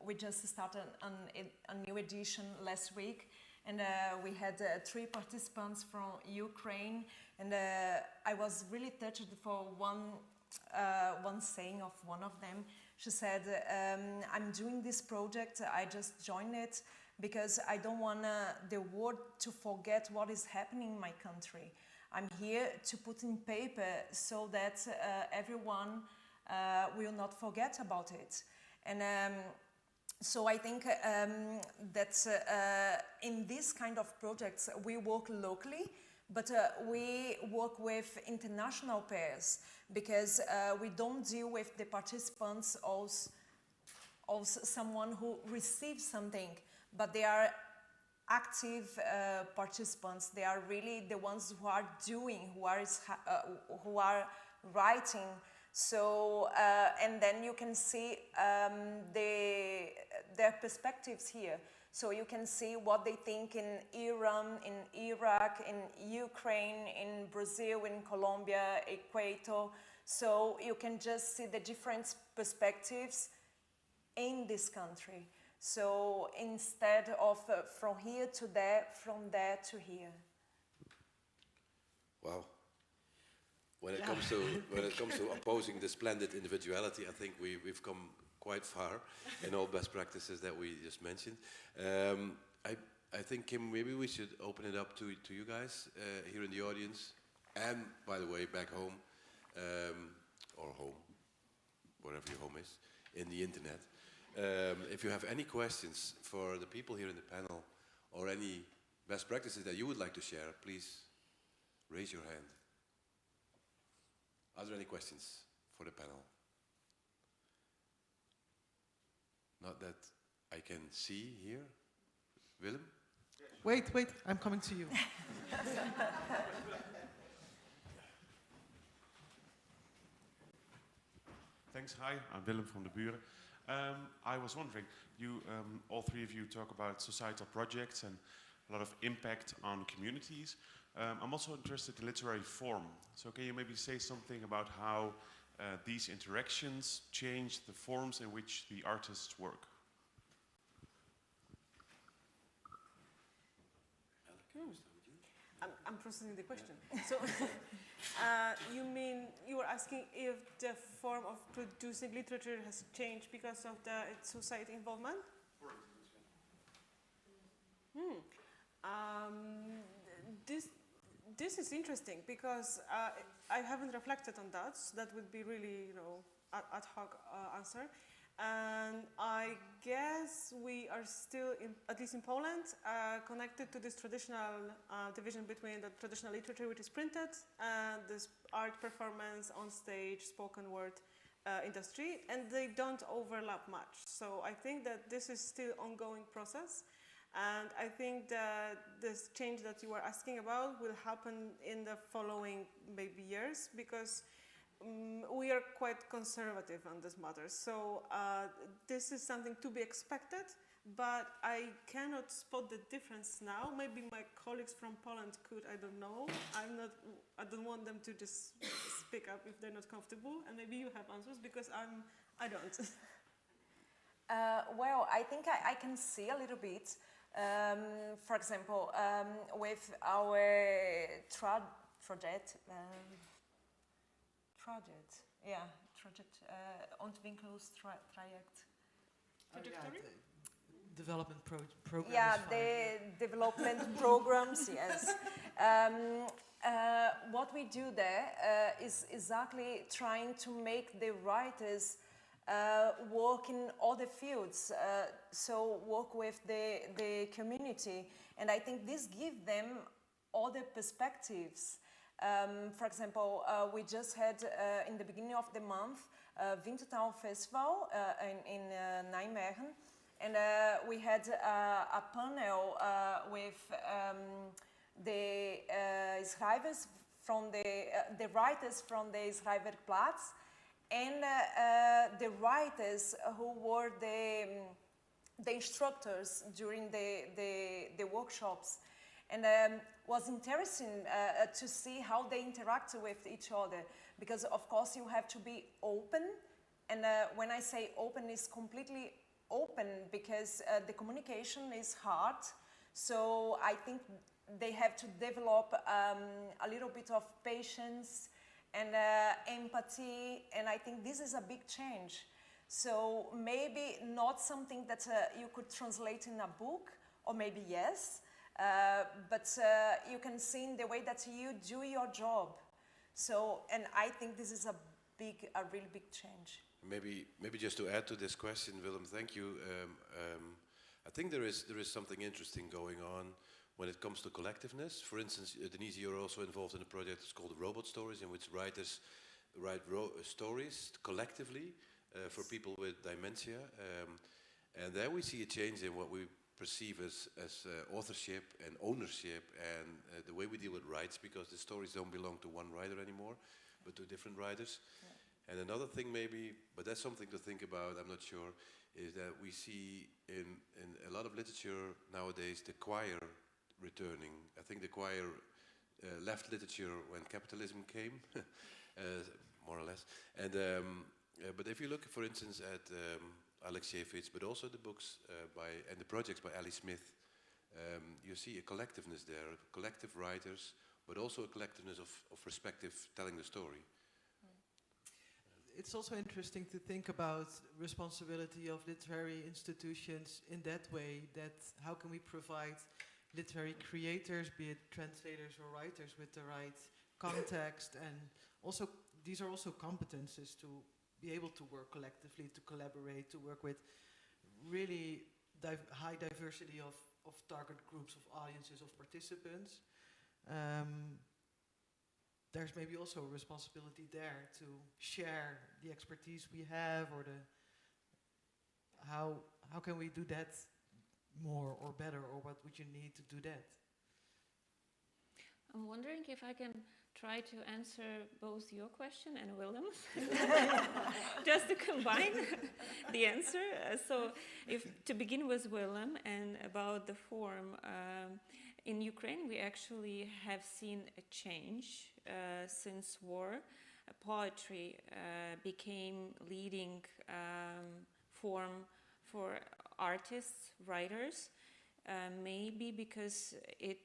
We just started a new edition last week, and we had 3 participants from Ukraine. And I was really touched for one saying of one of them. She said, "I'm doing this project. I just joined it because I don't want the world to forget what is happening in my country. I'm here to put in paper so that everyone will not forget about it." And so I think that in this kind of projects we work locally, but we work with international pairs, because we don't deal with the participants as someone who receives something, but they are active participants. They are really the ones who are doing, who are writing. So, and then you can see their perspectives here. So you can see what they think in Iran, in Iraq, in Ukraine, in Brazil, in Colombia, Ecuador. So you can just see the different perspectives in this country. So instead of from here to there, from there to here. Wow. When it comes to opposing the splendid individuality, I think we've come quite far in all best practices that we just mentioned. I think, Kim, maybe we should open it up to you guys here in the audience, and by the way, back home, or home, wherever your home is, in the internet. If you have any questions for the people here in the panel, or any best practices that you would like to share, please raise your hand. Are there any questions for the panel? Not that I can see here. Willem? Wait, I'm coming to you. Thanks. Hi, I'm Willem from the Buren. I was wondering, all 3 of you talk about societal projects and a lot of impact on communities. I'm also interested in literary form. So can you maybe say something about how these interactions change the forms in which the artists work? I'm processing the question. So, you mean you were asking if the form of producing literature has changed because of the society involvement? This is interesting because I haven't reflected on that. So that would be really, ad hoc answer. And I guess we are still, at least in Poland, connected to this traditional division between the traditional literature, which is printed, and this art performance on stage, spoken word industry, and they don't overlap much. So I think that this is still ongoing process. And I think that this change that you were asking about will happen in the following maybe years, because we are quite conservative on this matter. So this is something to be expected, but I cannot spot the difference now. Maybe my colleagues from Poland could, I don't know. I don't want them to just speak up if they're not comfortable, and maybe you have answers, because I don't. Well, I think I can see a little bit. For example, with our Ontwikkeltraject. Trajectory? Development programs. Yeah, the development programs, yes. What we do there is exactly trying to make the writers work in other fields, so work with the community. And I think this gives them other perspectives. For example, we just had in the beginning of the month Wintertown Festival in Nijmegen, and we had a panel with the schrijvers from the writers from the Schrijverplaats and the writers who were the instructors during the workshops. And was interesting to see how they interact with each other, because of course you have to be open, and when I say open, it's completely open, because the communication is hard, so I think they have to develop a little bit of patience and empathy, and I think this is a big change. So maybe not something that you could translate in a book, or maybe yes, but you can see in the way that you do your job. So, and I think this is a really big change. Maybe just to add to this question, Willem, thank you. I think there is something interesting going on when it comes to collectiveness. For instance, Denise, you're also involved in a project that's called Robot Stories, in which writers write stories collectively for people with dementia. And there we see a change in what we perceive as authorship and ownership, and the way we deal with rights, because the stories don't belong to one writer anymore, but to different writers. Yeah. And another thing maybe, but that's something to think about, I'm not sure, is that we see in a lot of literature nowadays the choir returning. I think the choir left literature when capitalism came, more or less. And but if you look, for instance, at Alexievich, but also the books and the projects by Ali Smith, you see a collectiveness there, collective writers, but also a collectiveness of perspective telling the story. It's also interesting to think about responsibility of literary institutions in that way, that how can we provide literary creators, be it translators or writers, with the right context, and also these are also competences to be able to work collectively, to collaborate, to work with really high diversity of target groups, of audiences, of participants. There's maybe also a responsibility there to share the expertise we have, or how can we do that more or better, or what would you need to do that? I'm wondering if I can try to answer both your question and Willem's, just to combine the answer. So if to begin with Willem and about the form, in Ukraine we actually have seen a change since war. Poetry became leading form for artists, writers, maybe because it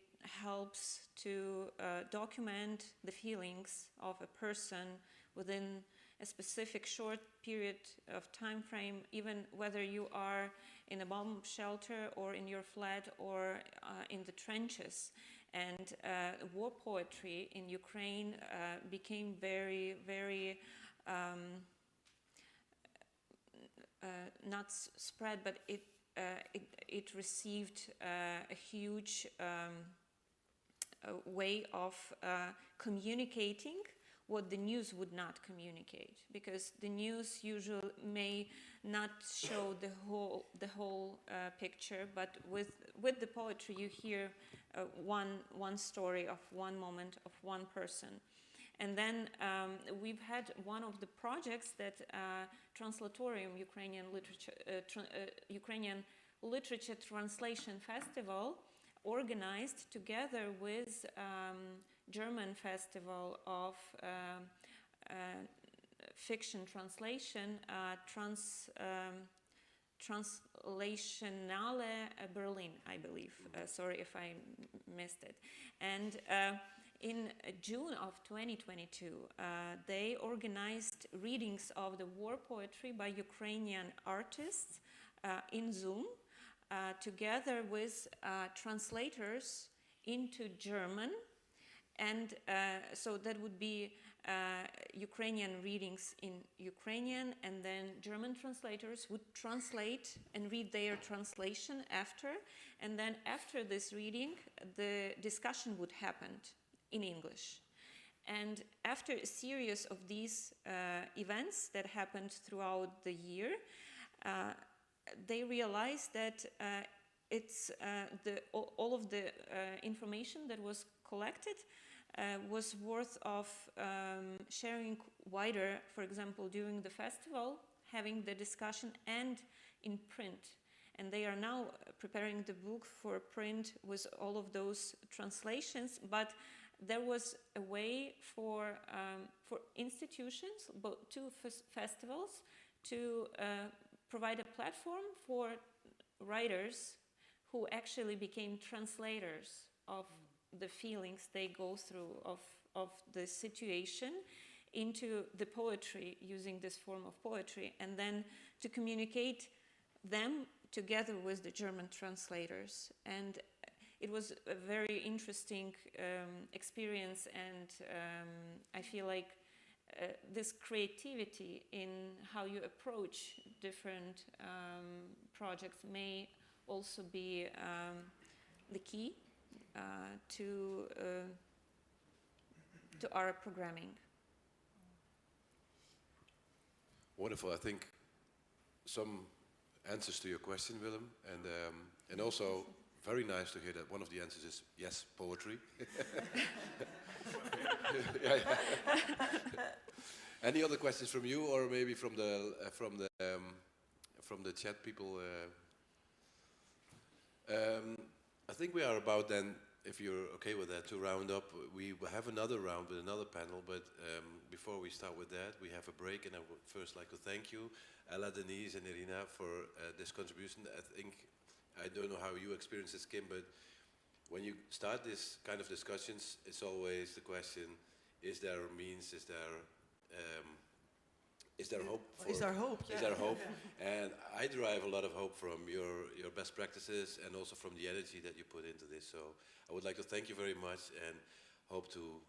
helps to document the feelings of a person within a specific short period of time frame, even whether you are in a bomb shelter or in your flat or in the trenches. And war poetry in Ukraine became very, very not spread, but it received a huge way of communicating what the news would not communicate, because the news usually may not show the whole picture, but with the poetry you hear one story of one moment of one person. And then we've had one of the projects that Translatorium, Ukrainian Literature Translation Festival, organized together with German Festival of Fiction Translation, Translationale Berlin, I believe. Sorry if I missed it. And in June of 2022, they organized readings of the war poetry by Ukrainian artists in Zoom, together with translators into German. And so that would be Ukrainian readings in Ukrainian, and then German translators would translate and read their translation after. And then after this reading, the discussion would happen in English. And after a series of these events that happened throughout the year, they realized that all of the information that was collected was worth of sharing wider, for example, during the festival, having the discussion and in print. And they are now preparing the book for print with all of those translations, but there was a way for institutions, both two festivals, to provide a platform for writers who actually became translators of the feelings they go through of the situation into the poetry, using this form of poetry, and then to communicate them together with the German translators. And it was a very interesting experience, and I feel like this creativity in how you approach different projects may also be the key to our programming. Wonderful. I think some answers to your question, Willem, and also very nice to hear that one of the answers is yes, poetry. Yeah. Any other questions from you, or maybe from the chat people? I think we are about then, if you're okay with that, to round up. We will have another round with another panel, but before we start with that, we have a break, and I would first like to thank you, Ella, Denise, and Irina, for this contribution. I don't know how you experience this, Kim, but when you start this kind of discussions, it's always the question: is there a means? Is there hope? Is there hope? Is there hope? And I derive a lot of hope from your best practices, and also from the energy that you put into this. So I would like to thank you very much, and hope to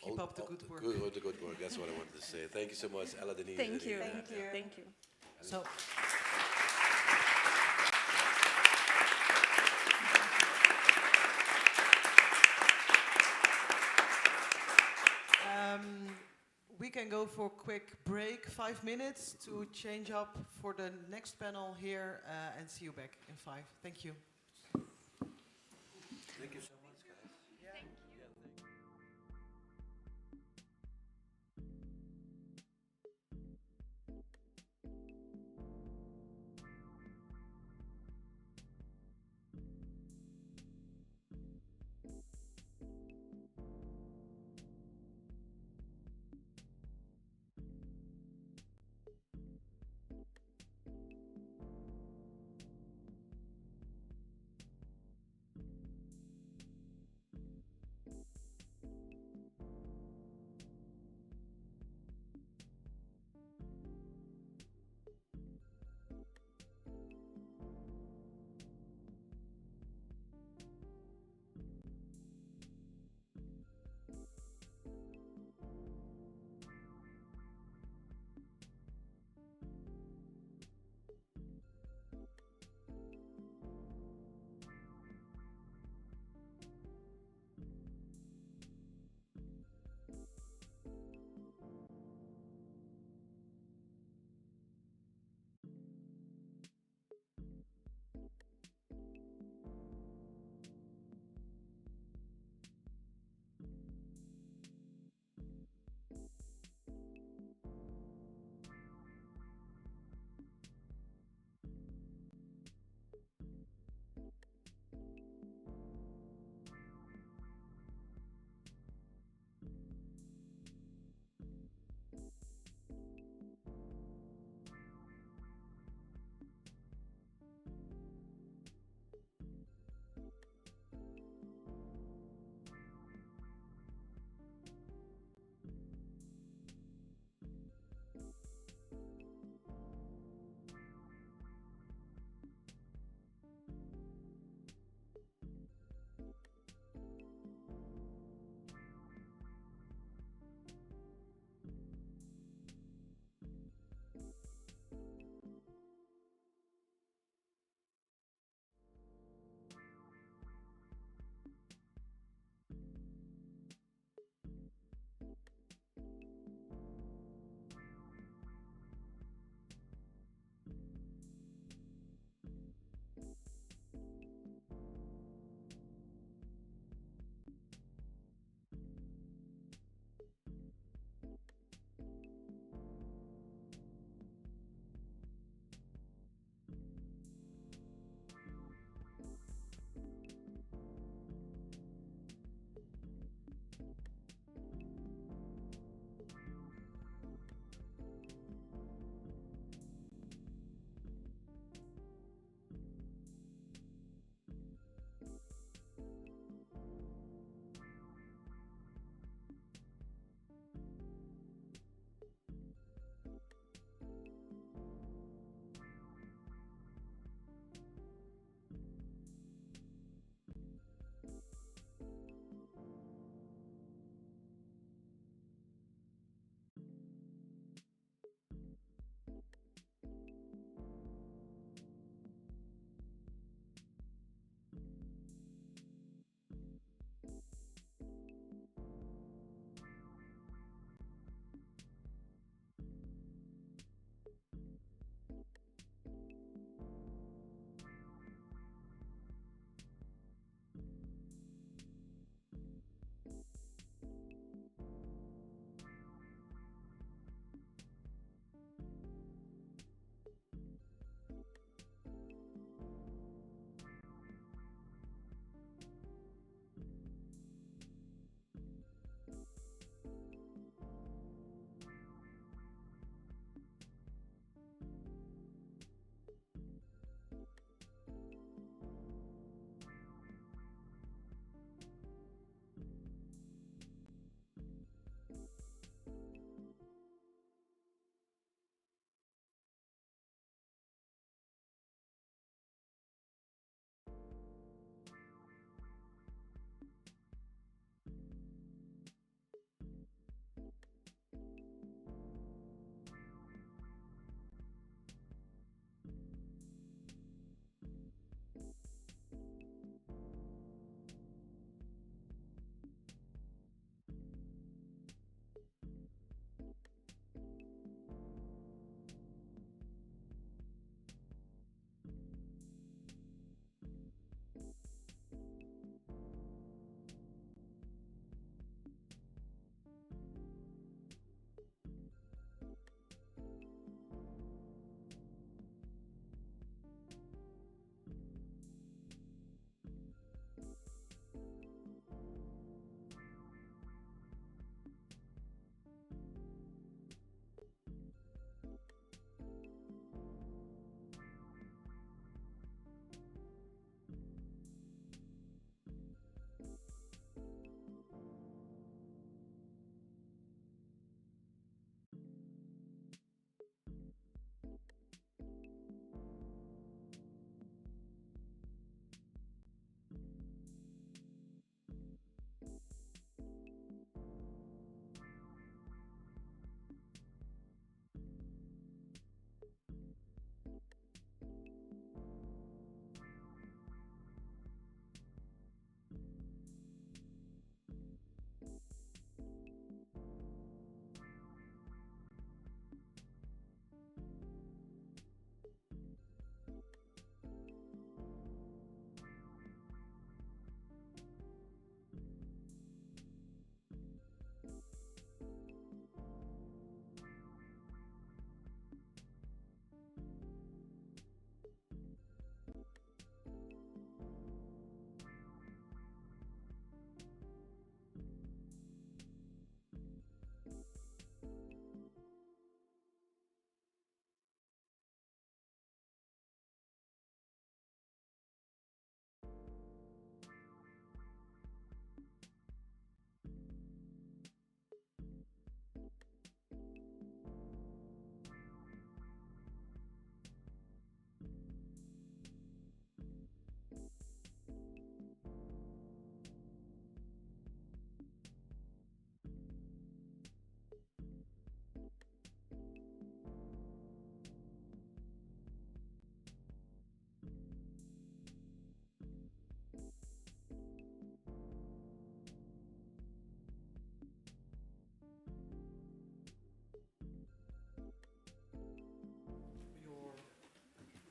keep up the good work. The good work. That's what I wanted to say. Thank you so much, Ella, Denise. Thank you. Thank you. Thank you. So. We can go for a quick break, 5 minutes, to change up for the next panel here, and see you back in 5. Thank you. Thank you so much, guys. Yeah. Thank you.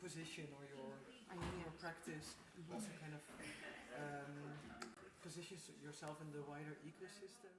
position or your practice also kind of positions yourself in the wider ecosystem?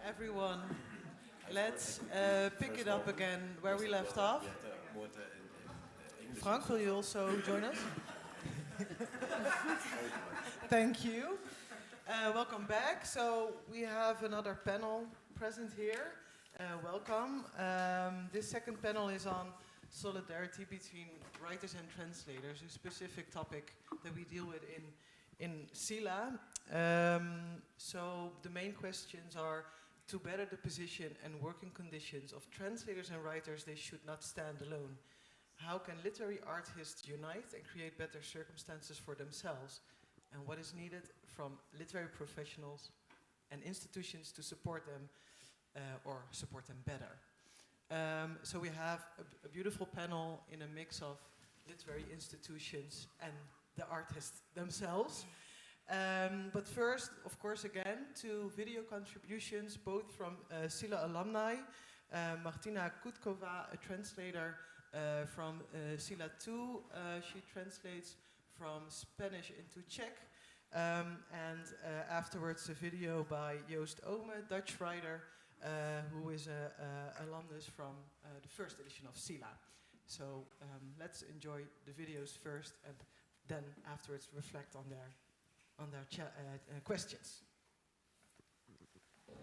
Everyone, let's pick it up again where we left off. Frank, will you also join us? Thank you. Welcome back. So we have another panel present here. Welcome. This second panel is on solidarity between writers and translators, a specific topic that we deal with in CELA. So the main questions are: to better the position and working conditions of translators and writers, they should not stand alone. How can literary artists unite and create better circumstances for themselves? And what is needed from literary professionals and institutions to support them or support them better? So we have a beautiful panel in a mix of literary institutions and the artists themselves. But first, of course, again, two video contributions, both from CELA alumni. Martina Kutkova, a translator from CELA 2. She translates from Spanish into Czech. And afterwards, a video by Joost Ome, Dutch writer, who is an alumnus from the first edition of CELA. So let's enjoy the videos first, and then afterwards reflect on their questions.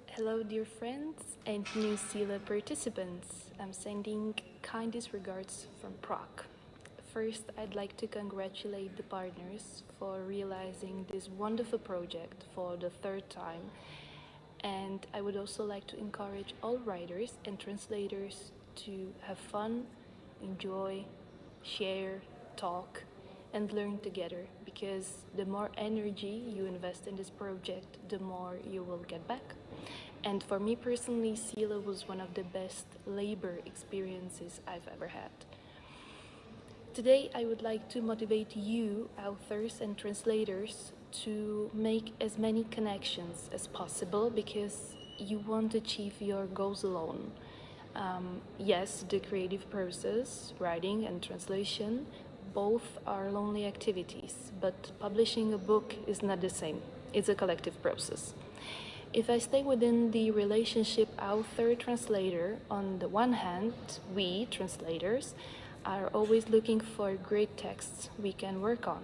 Hello, dear friends and new CELA participants. I'm sending kindest regards from Prague. First, I'd like to congratulate the partners for realizing this wonderful project for the third time. And I would also like to encourage all writers and translators to have fun, enjoy, share, talk, and learn together, because the more energy you invest in this project, the more you will get back. And for me personally, CELA was one of the best labor experiences I've ever had. Today, I would like to motivate you, authors and translators, to make as many connections as possible, because you won't achieve your goals alone. Yes, the creative process, writing and translation, both are lonely activities, but publishing a book is not the same. It's a collective process. If I stay within the relationship author-translator, on the one hand, we, translators, are always looking for great texts we can work on.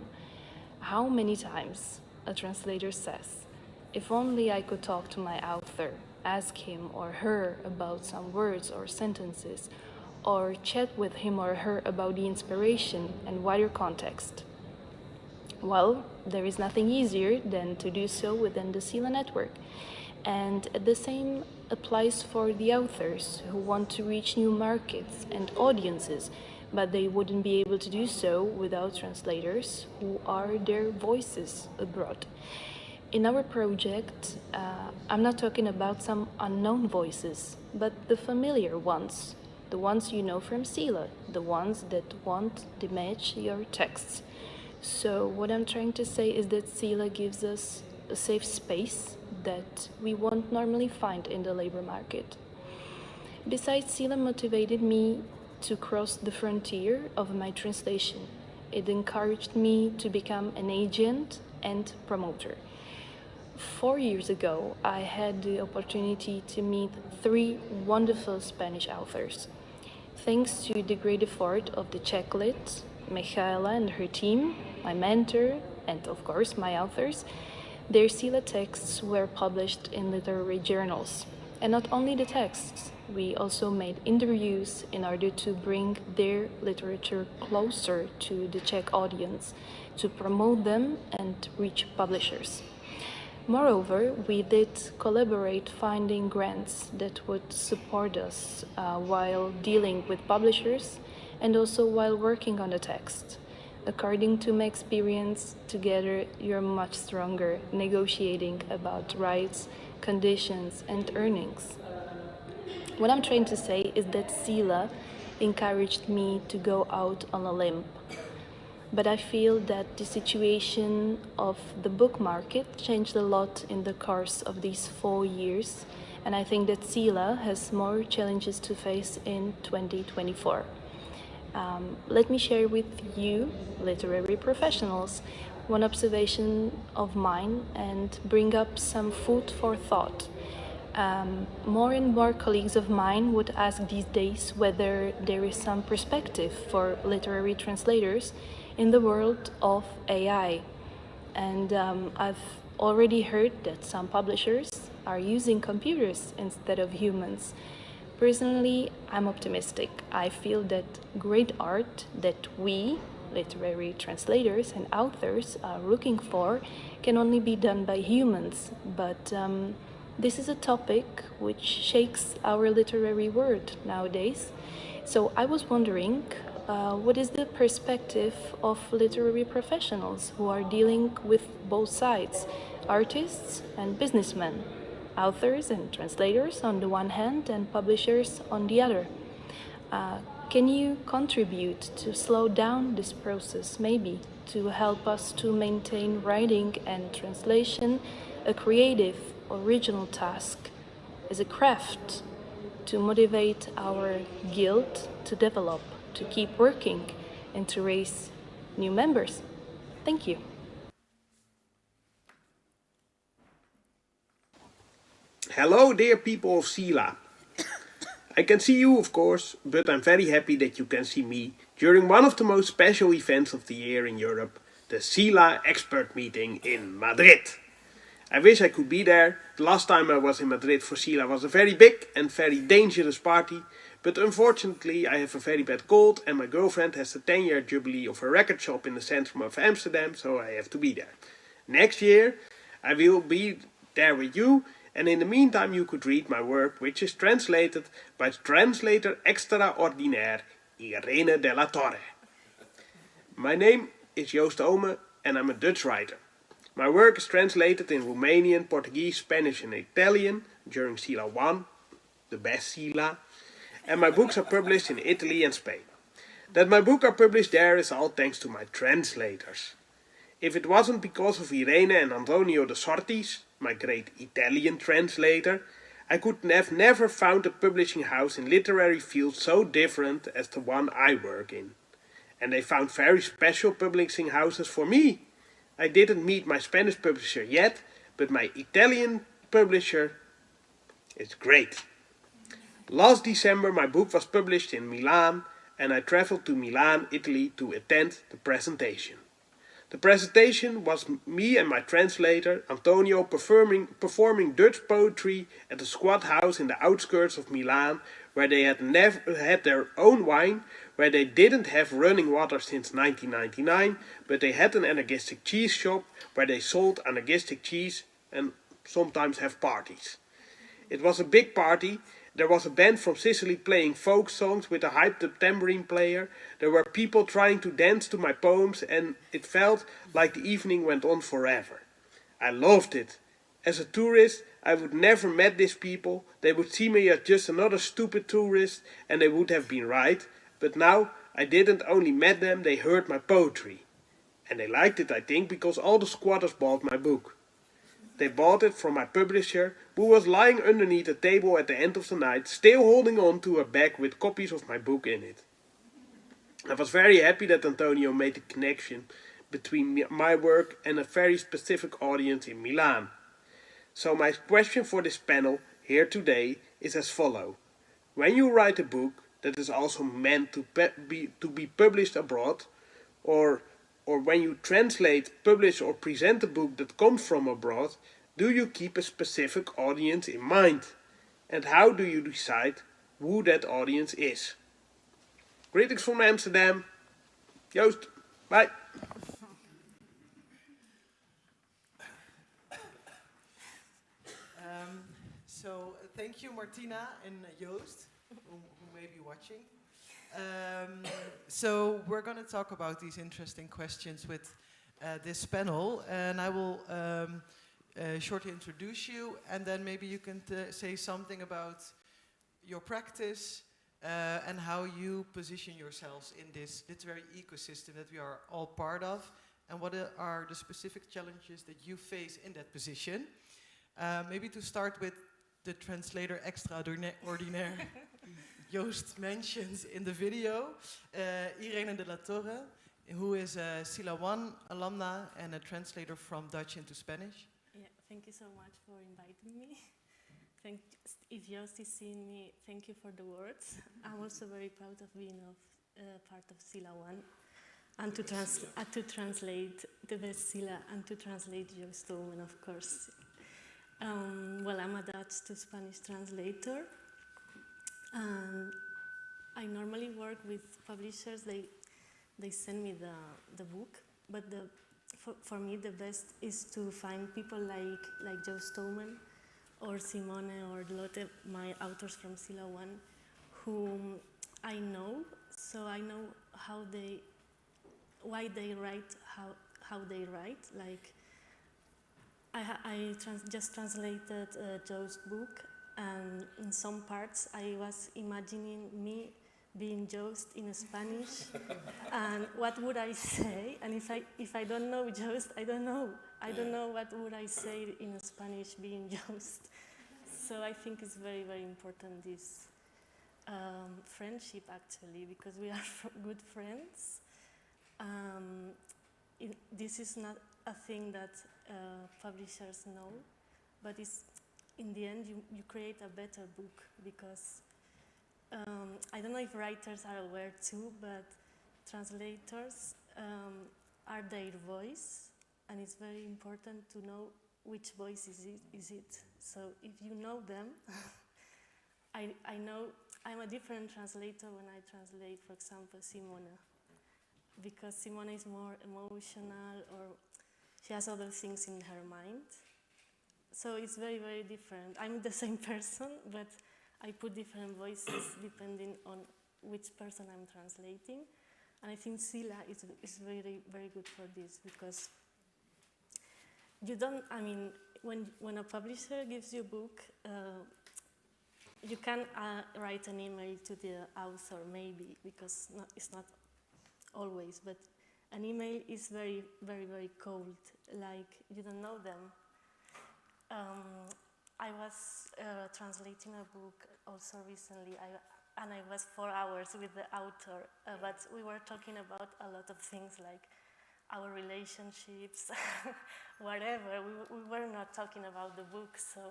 How many times a translator says, if only I could talk to my author, ask him or her about some words or sentences, or chat with him or her about the inspiration and wider context. Well, there is nothing easier than to do so within the CELA network. And the same applies for the authors who want to reach new markets and audiences, but they wouldn't be able to do so without translators who are their voices abroad. In our project, I'm not talking about some unknown voices, but the familiar ones, the ones you know from CELA, the ones that want to match your texts. So what I'm trying to say is that CELA gives us a safe space that we won't normally find in the labor market. Besides, CELA motivated me to cross the frontier of my translation. It encouraged me to become an agent and promoter. 4 years ago, I had the opportunity to meet 3 wonderful Spanish authors. Thanks to the great effort of the Czech lit, Michaela and her team, my mentor, and of course my authors, their CELA texts were published in literary journals. And not only the texts, we also made interviews in order to bring their literature closer to the Czech audience, to promote them and reach publishers. Moreover, we did collaborate finding grants that would support us while dealing with publishers and also while working on the text. According to my experience, together you're much stronger negotiating about rights, conditions and earnings. What I'm trying to say is that CELA encouraged me to go out on a limb. But I feel that the situation of the book market changed a lot in the course of these 4 years, and I think that CELA has more challenges to face in 2024. Let me share with you, literary professionals, one observation of mine and bring up some food for thought. More and more colleagues of mine would ask these days whether there is some perspective for literary translators in the world of AI. And I've already heard that some publishers are using computers instead of humans. Personally, I'm optimistic. I feel that great art that we, literary translators and authors, are looking for can only be done by humans. But this is a topic which shakes our literary world nowadays. So I was wondering, what is the perspective of literary professionals who are dealing with both sides, artists and businessmen, authors and translators on the one hand and publishers on the other? Can you contribute to slow down this process, maybe, to help us to maintain writing and translation a creative, original task, as a craft, to motivate our guild to develop, to keep working, and to raise new members? Thank you. Hello, dear people of CELA. I can see you, of course, but I'm very happy that you can see me during one of the most special events of the year in Europe, the CELA expert meeting in Madrid. I wish I could be there. The last time I was in Madrid for CELA was a very big and very dangerous party, but unfortunately I have a very bad cold and my girlfriend has the 10-year jubilee of her record shop in the center of Amsterdam, so I have to be there. Next year I will be there with you, and in the meantime you could read my work, which is translated by translator extraordinaire Irene de la Torre. My name is Joost Ome and I'm a Dutch writer. My work is translated in Romanian, Portuguese, Spanish and Italian during CELA 1, the best CELA, and my books are published in Italy and Spain. That my books are published there is all thanks to my translators. If it wasn't because of Irene and Antonio de Sortis, my great Italian translator, I could have never found a publishing house in literary fields so different as the one I work in. And they found very special publishing houses for me. I didn't meet my Spanish publisher yet, but my Italian publisher is great. Last December my book was published in Milan and I traveled to Milan, Italy to attend the presentation. The presentation was me and my translator, Antonio, performing Dutch poetry at a squat house in the outskirts of Milan, where they had never had their own wine, where they didn't have running water since 1999, but they had an anarchistic cheese shop where they sold anarchistic cheese and sometimes have parties. It was a big party. There was a band from Sicily playing folk songs with a hyped-up tambourine player. There were people trying to dance to my poems, and it felt like the evening went on forever. I loved it. As a tourist, I would never met these people. They would see me as just another stupid tourist, and they would have been right. But now I didn't only met them, they heard my poetry. And they liked it, I think, because all the squatters bought my book. They bought it from my publisher, who was lying underneath a table at the end of the night, still holding on to a bag with copies of my book in it. I was very happy that Antonio made the connection between my work and a very specific audience in Milan. So my question for this panel here today is as follows. When you write a book that is also meant to be published abroad, or when you translate, publish or present a book that comes from abroad, do you keep a specific audience in mind? And how do you decide who that audience is? Greetings from Amsterdam. Joost, bye. So thank you, Martina and Joost, who may be watching. So we're going to talk about these interesting questions with this panel, and I will shortly introduce you, and then maybe you can say something about your practice and how you position yourselves in this literary ecosystem that we are all part of, and what are the specific challenges that you face in that position. Maybe to start with the translator extraordinaire Joost mentions in the video, Irene de la Torre, who is a CELA 1 alumna and a translator from Dutch into Spanish. Yeah, thank you so much for inviting me. If Joost is seeing me, thank you for the words. I'm also very proud of being part of CELA 1. and to translate the best CELA and to translate Joe Stallman, of course. Well, I'm a Dutch to Spanish translator, and I normally work with publishers. They send me the book, but for me the best is to find people like Joe Stallman or Simone or Lotte, my authors from CELA 1, whom I know, so I know why they write how they write. Like I just translated Joe's book, and in some parts I was imagining me being Jost in Spanish, and what would I say? And if I don't know Jost, I don't know what would I say in Spanish being Jost. So I think it's very, very important, this friendship actually, because we are good friends. This is not a thing that publishers know, but it's, in the end you create a better book, because I don't know if writers are aware too, but translators are their voice, and it's very important to know which voice is it. So if you know them, I know I'm a different translator when I translate, for example, Simona, because Simona is more emotional, or she has other things in her mind. So it's very, very different. I'm the same person, but I put different voices depending on which person I'm translating. And I think CELA is very, very good for this, because you don't, I mean, when a publisher gives you a book, you can write an email to the author, maybe, because it's not always, but an email is very, very, very cold, like you don't know them. I was translating a book also recently, and I was 4 hours with the author, but we were talking about a lot of things, like our relationships, whatever. We were not talking about the book, so.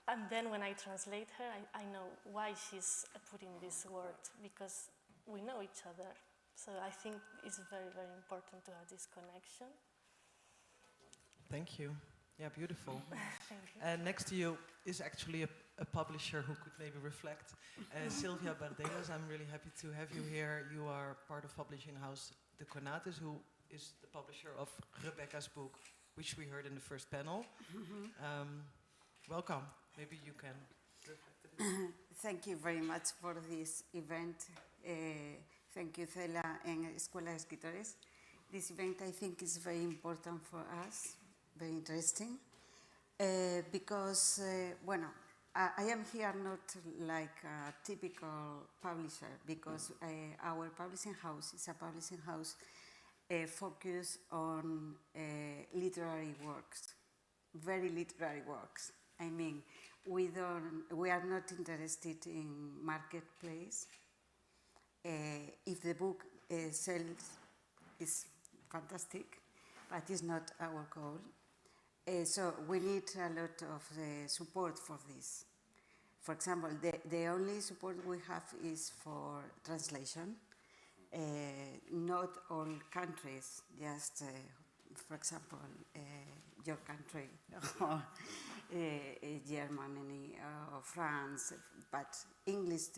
And then when I translate her, I know why she's putting this word, because we know each other. So I think it's very, very important to have this connection. Thank you. Yeah, beautiful. Thank you. And next to you is actually a publisher who could maybe reflect. Silvia Bardelas, I'm really happy to have you here. You are part of publishing house De Conates, who is the publisher of Rebecca's book, which we heard in the first panel. Welcome. Maybe you can reflect a bit. Thank you very much for this event. Thank you, CELA and Escuela de Escritores. This event, I think, is very important for us, very interesting, because, bueno, I am here not like a typical publisher, because our publishing house is a publishing house focused on literary works, very literary works. I mean, we are not interested in marketplace. If the book sells, it's fantastic, but it's not our goal. So we need a lot of support for this. For example, the only support we have is for translation. Not all countries, just, for example, your country, or Germany, or France, but English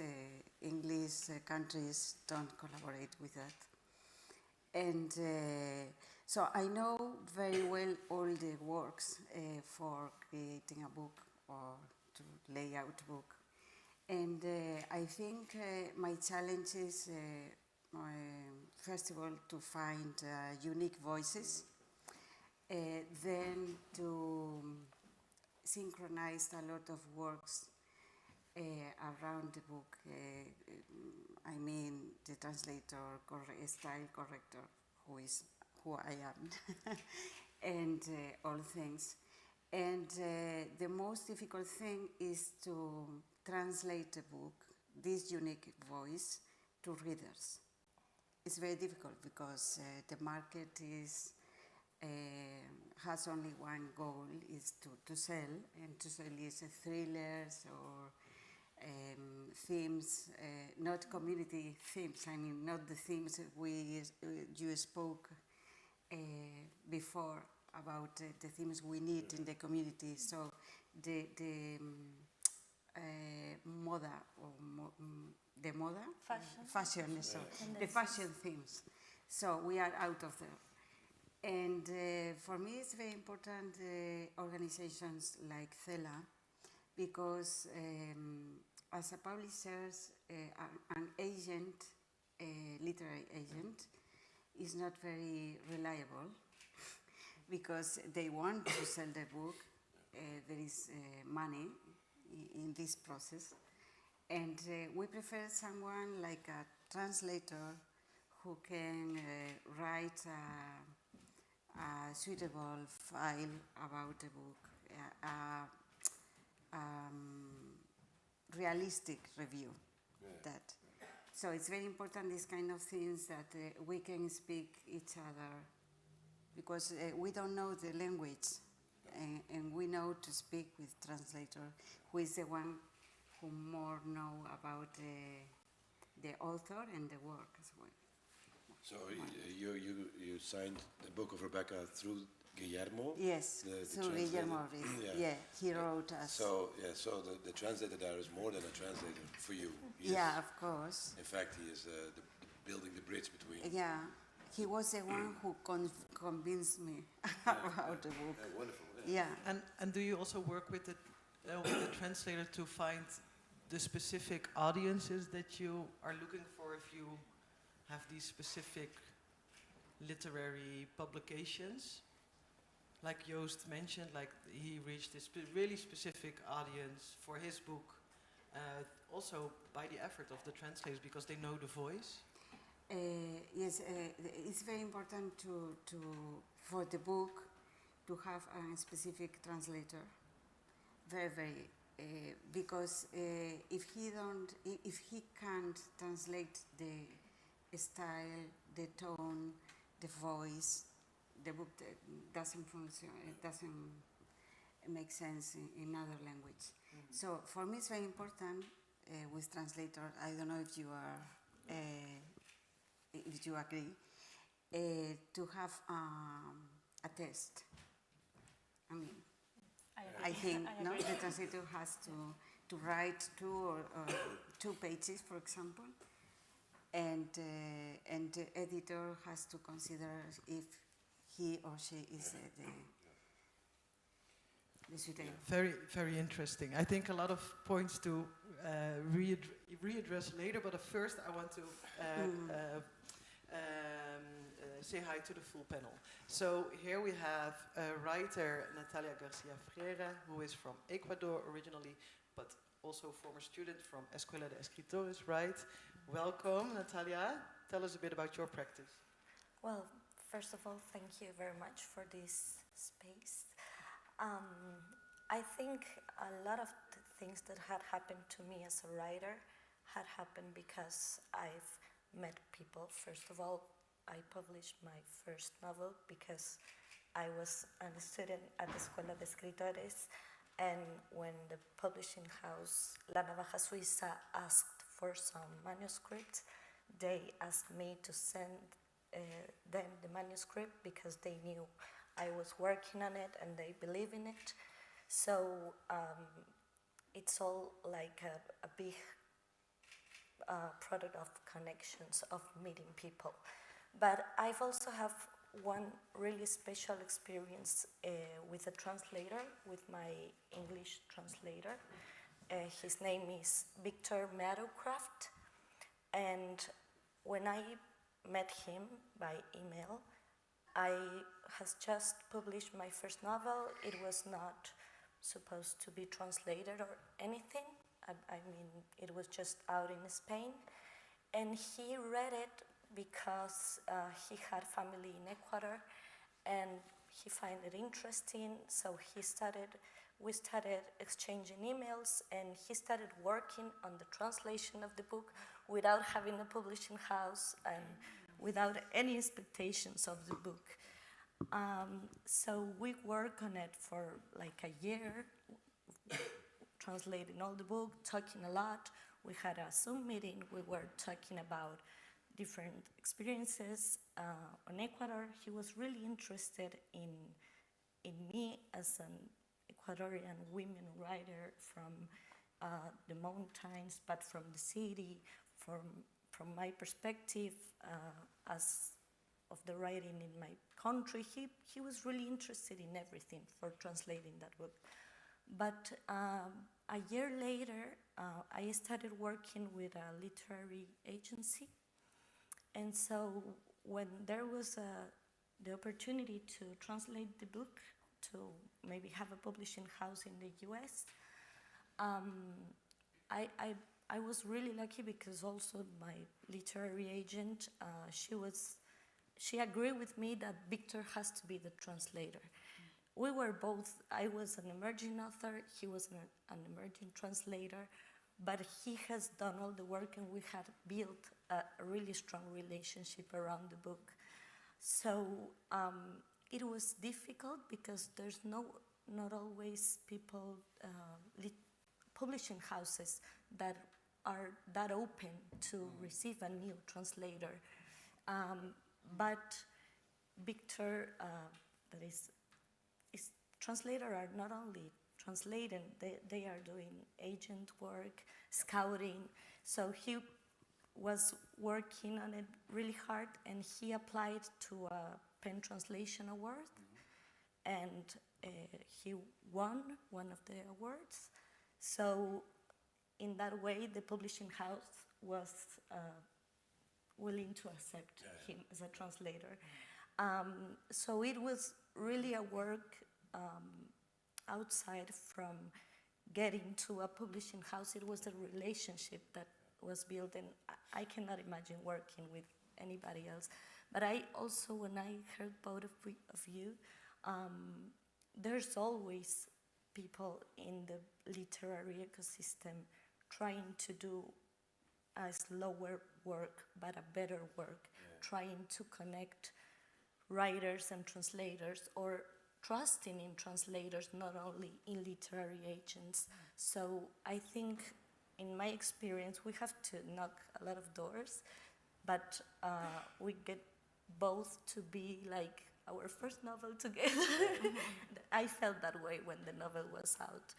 countries don't collaborate with that. And so I know very well all the works for creating a book or to lay out a book. And I think my challenge is, first of all, to find unique voices, then to synchronize a lot of works around the book. I mean, the translator, style corrector, who I am, and all things. And the most difficult thing is to translate the book, this unique voice, to readers. It's very difficult because the market has only one goal, is to sell, and to sell is thrillers or themes, not community themes. I mean, not the themes you spoke before about the themes we need in the community. So the moda or the moda fashion. So the fashion themes. So we are out of there. And for me, it's very important organizations like CELA, because as a publisher, an agent, literary agent, is not very reliable because they want to sell the book. There is money in this process. And we prefer someone like a translator who can write a suitable file about the book, realistic review. That. So it's very important, these kind of things, that we can speak each other, because we don't know the language, and we know to speak with translator, who is the one who more know about the author and the work as well. So you signed the book of Rebecca through Guillermo? Yes, through Guillermo. Yeah, he wrote us. So the translator there is more than a translator for you. Yeah, of course. In fact, he is building the bridge between. Yeah, he was the one who convinced me about the book. Wonderful. Yeah. And do you also work with the translator to find the specific audiences that you are looking for, if you have these specific literary publications? Like Joost mentioned, like he reached this really specific audience for his book, also by the effort of the translators, because they know the voice. Yes, it's very important for the book to have a specific translator. Very, because if he can't translate the style, the tone, the voice, the book doesn't function. It doesn't make sense in other language. Mm-hmm. So for me, it's very important with translator. I don't know if you are, if you agree, to have a test. I mean, I think no, the translator has to write two pages, for example, and the editor has to consider if he or she is the suitable. Very, very interesting. I think a lot of points to readdress later, but first I want to say hi to the full panel. So here we have writer Natalia Garcia Freire, who is from Ecuador originally, but also former student from Escuela de Escritores, right? Welcome, Natalia. Tell us a bit about your practice. Well, first of all, thank you very much for this space. I think a lot of the things that had happened to me as a writer had happened because I've met people. First of all, I published my first novel because I was a student at the Escuela de Escritores, and when the publishing house La Navaja Suiza asked for some manuscripts, they asked me to send them the manuscript because they knew I was working on it and they believe in it. So it's all like a big product of connections, of meeting people. But I've also have one really special experience with a translator, with my English translator. His name is Victor Meadowcraft, and when I met him by email, I has just published my first novel. It was not supposed to be translated or anything. I mean, it was just out in Spain, and he read it because he had family in Ecuador, and he found it interesting. So we started exchanging emails, and he started working on the translation of the book without having a publishing house and without any expectations of the book. So we worked on it for like a year, translating all the book, talking a lot. We had a Zoom meeting. We were talking about different experiences on Ecuador. He was really interested in me as an Ecuadorian women writer from the mountains, but from the city, from my perspective as of the writing in my country. He was really interested in everything for translating that book. But a year later, I started working with a literary agency. And so when there was the opportunity to translate the book, to maybe have a publishing house in the US, I was really lucky because also my literary agent, she agreed with me that Victor has to be the translator. We were both, I was an emerging author, he was an emerging translator, but he has done all the work and we had built a really strong relationship around the book. So it was difficult because there's not always people, publishing houses that are that open to receive a new translator. But Victor, that is translators are not only translating, they are doing agent work, scouting. So he was working on it really hard and he applied to a Pen Translation Award and he won one of the awards. So in that way, the publishing house was willing to accept him as a translator. So it was really a work outside from getting to a publishing house. It was a relationship that was built, and I cannot imagine working with anybody else. But I also, when I heard both of you, there's always people in the literary ecosystem trying to do a slower work, but a better work, trying to connect writers and translators, or trusting in translators, not only in literary agents. So I think, in my experience, we have to knock a lot of doors, but we get both to be like our first novel together. I felt that way when the novel was out.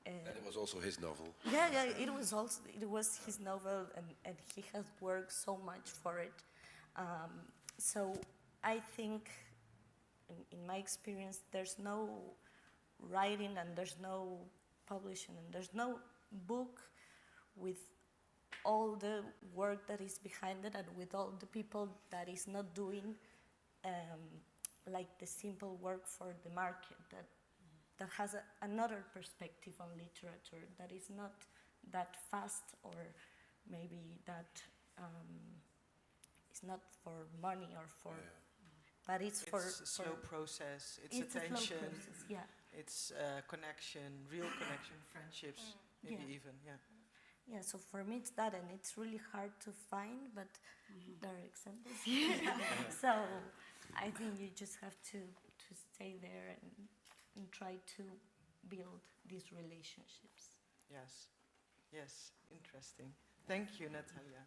And it was also his novel. Yeah, it was his novel, and he has worked so much for it. So I think, in my experience, there's no writing and there's no publishing and there's no book with all the work that is behind it and with all the people that is not doing like the simple work for the market that has another perspective on literature that is not that fast or maybe that it's not for money or for, but it's for a slow process. It's attention. A slow process, yeah. It's connection, real connection, friendships, maybe even, Yeah, so for me it's that, and it's really hard to find, but there are examples here. So I think you just have to stay there and try to build these relationships. Yes, interesting. Thank you, Natalia.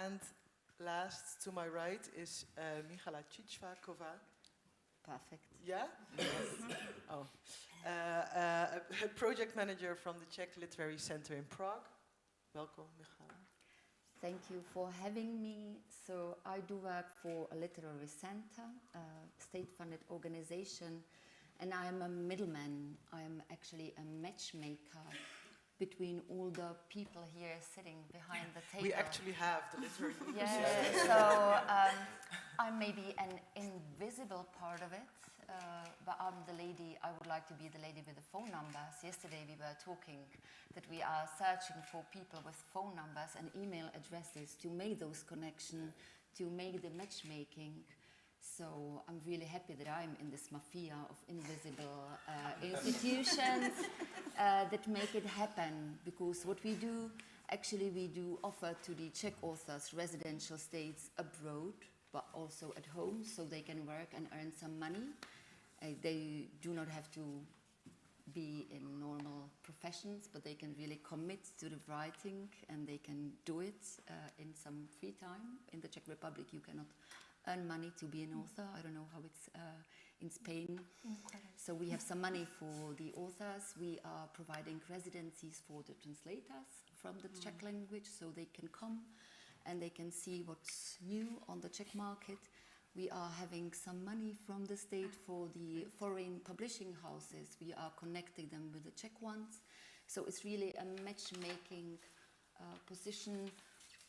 And last to my right is Michala Cicva-Kovac. Perfect. Yeah? Yes. A project manager from the Czech Literary Center in Prague. Welcome, Michala. Thank you for having me. So I do work for a literary center, a state-funded organization, and I am a middleman. I am actually a matchmaker between all the people here sitting behind the table. We actually have the literary so I'm maybe an invisible part of it, but I'm the lady, I would like to be the lady with the phone numbers. Yesterday we were talking that we are searching for people with phone numbers and email addresses to make those connections, to make the matchmaking. So I'm really happy that I'm in this mafia of invisible institutions that make it happen, because what we do, actually we do offer to the Czech authors residential stays abroad, but also at home, so they can work and earn some money. They do not have to be in normal professions, but they can really commit to the writing and they can do it in some free time. In the Czech Republic, you cannot earn money to be an author. I don't know how it's in Spain. So we have some money for the authors. We are providing residencies for the translators from the Czech language, so they can come and they can see what's new on the Czech market. We are having some money from the state for the foreign publishing houses. We are connecting them with the Czech ones. So it's really a matchmaking position.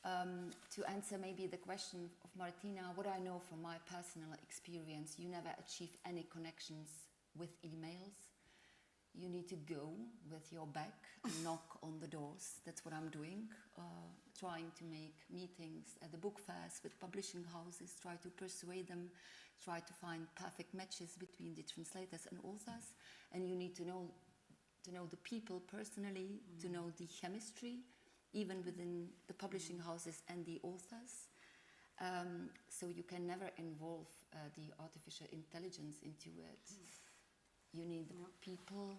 To answer maybe the question of Martina, what I know from my personal experience, you never achieve any connections with emails. You need to go with your bag and knock on the doors. That's what I'm doing, trying to make meetings at the book fairs with publishing houses, try to persuade them, try to find perfect matches between the translators and authors. And you need to know the people personally, to know the chemistry, even within the publishing houses and the authors. So you can never involve the artificial intelligence into it. You need the people.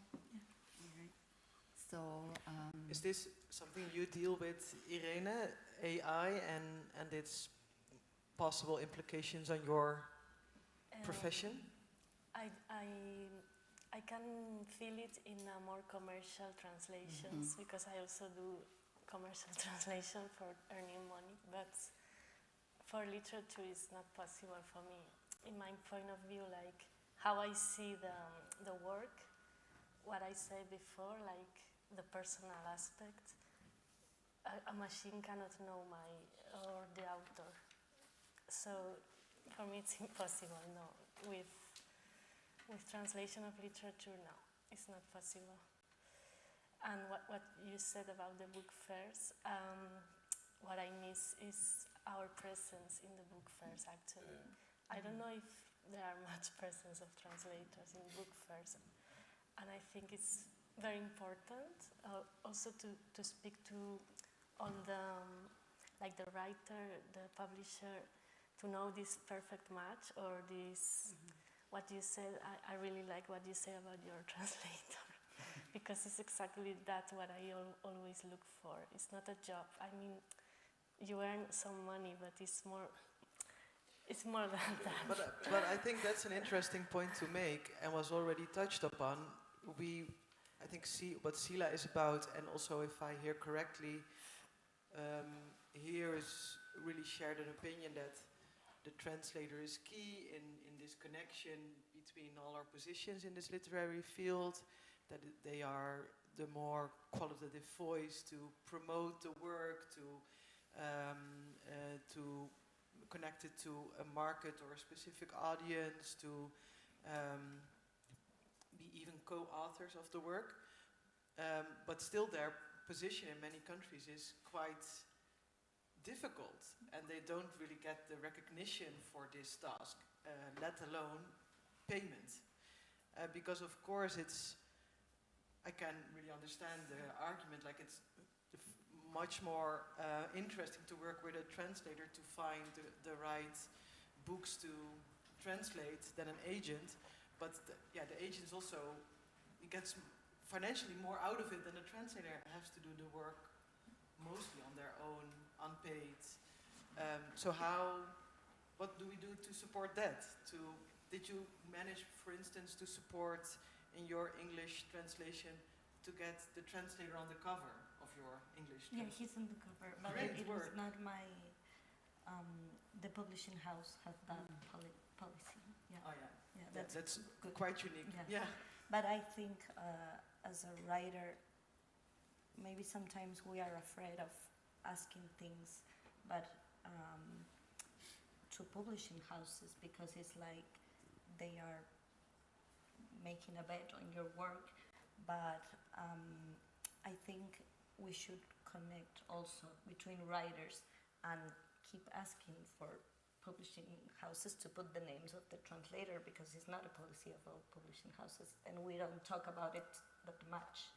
So is this something you deal with, Irene, AI and its possible implications on your profession? I can feel it in more commercial translations because I also do commercial translation for earning money, but for literature it's not possible for me. In my point of view, like how I see the work, what I said before, like the personal aspect, a machine cannot know or the author. So for me it's impossible, no. With translation of literature, no, it's not possible. And what you said about the book fairs, what I miss is our presence in the book fairs, actually. I don't know if there are much presence of translators in book fairs. And I think it's very important also to speak to all the, like the writer, the publisher, to know this perfect match or this, what you said, I really like what you say about your translator. Because it's exactly that what I always look for. It's not a job. I mean, you earn some money, but it's more than that. But I think that's an interesting point to make and was already touched upon. I think what CELA is about, and also if I hear correctly, here is really shared an opinion that the translator is key in this connection between all our positions in this literary field, that they are the more qualitative voice to promote the work, to connect it to a market or a specific audience, to be even co-authors of the work. But still their position in many countries is quite difficult, and they don't really get the recognition for this task, let alone payment. Because of course I can really understand the argument, like it's much more interesting to work with a translator to find the right books to translate than an agent. But the agent also, he gets financially more out of it than the translator has to do the work mostly on their own, unpaid. So what do we do to support that? Did you manage, for instance, to support in your English translation to get the translator on the cover of your English translation? Yeah, he's on the cover, but it was not my, the publishing house has that policy. Yeah. Oh yeah. Yeah, that's quite unique. Yeah. But I think as a writer, maybe sometimes we are afraid of asking things, but to publishing houses, because it's like they are making a bet on your work. But I think we should connect also between writers and keep asking for publishing houses to put the names of the translator, because it's not a policy of all publishing houses, and we don't talk about it that much.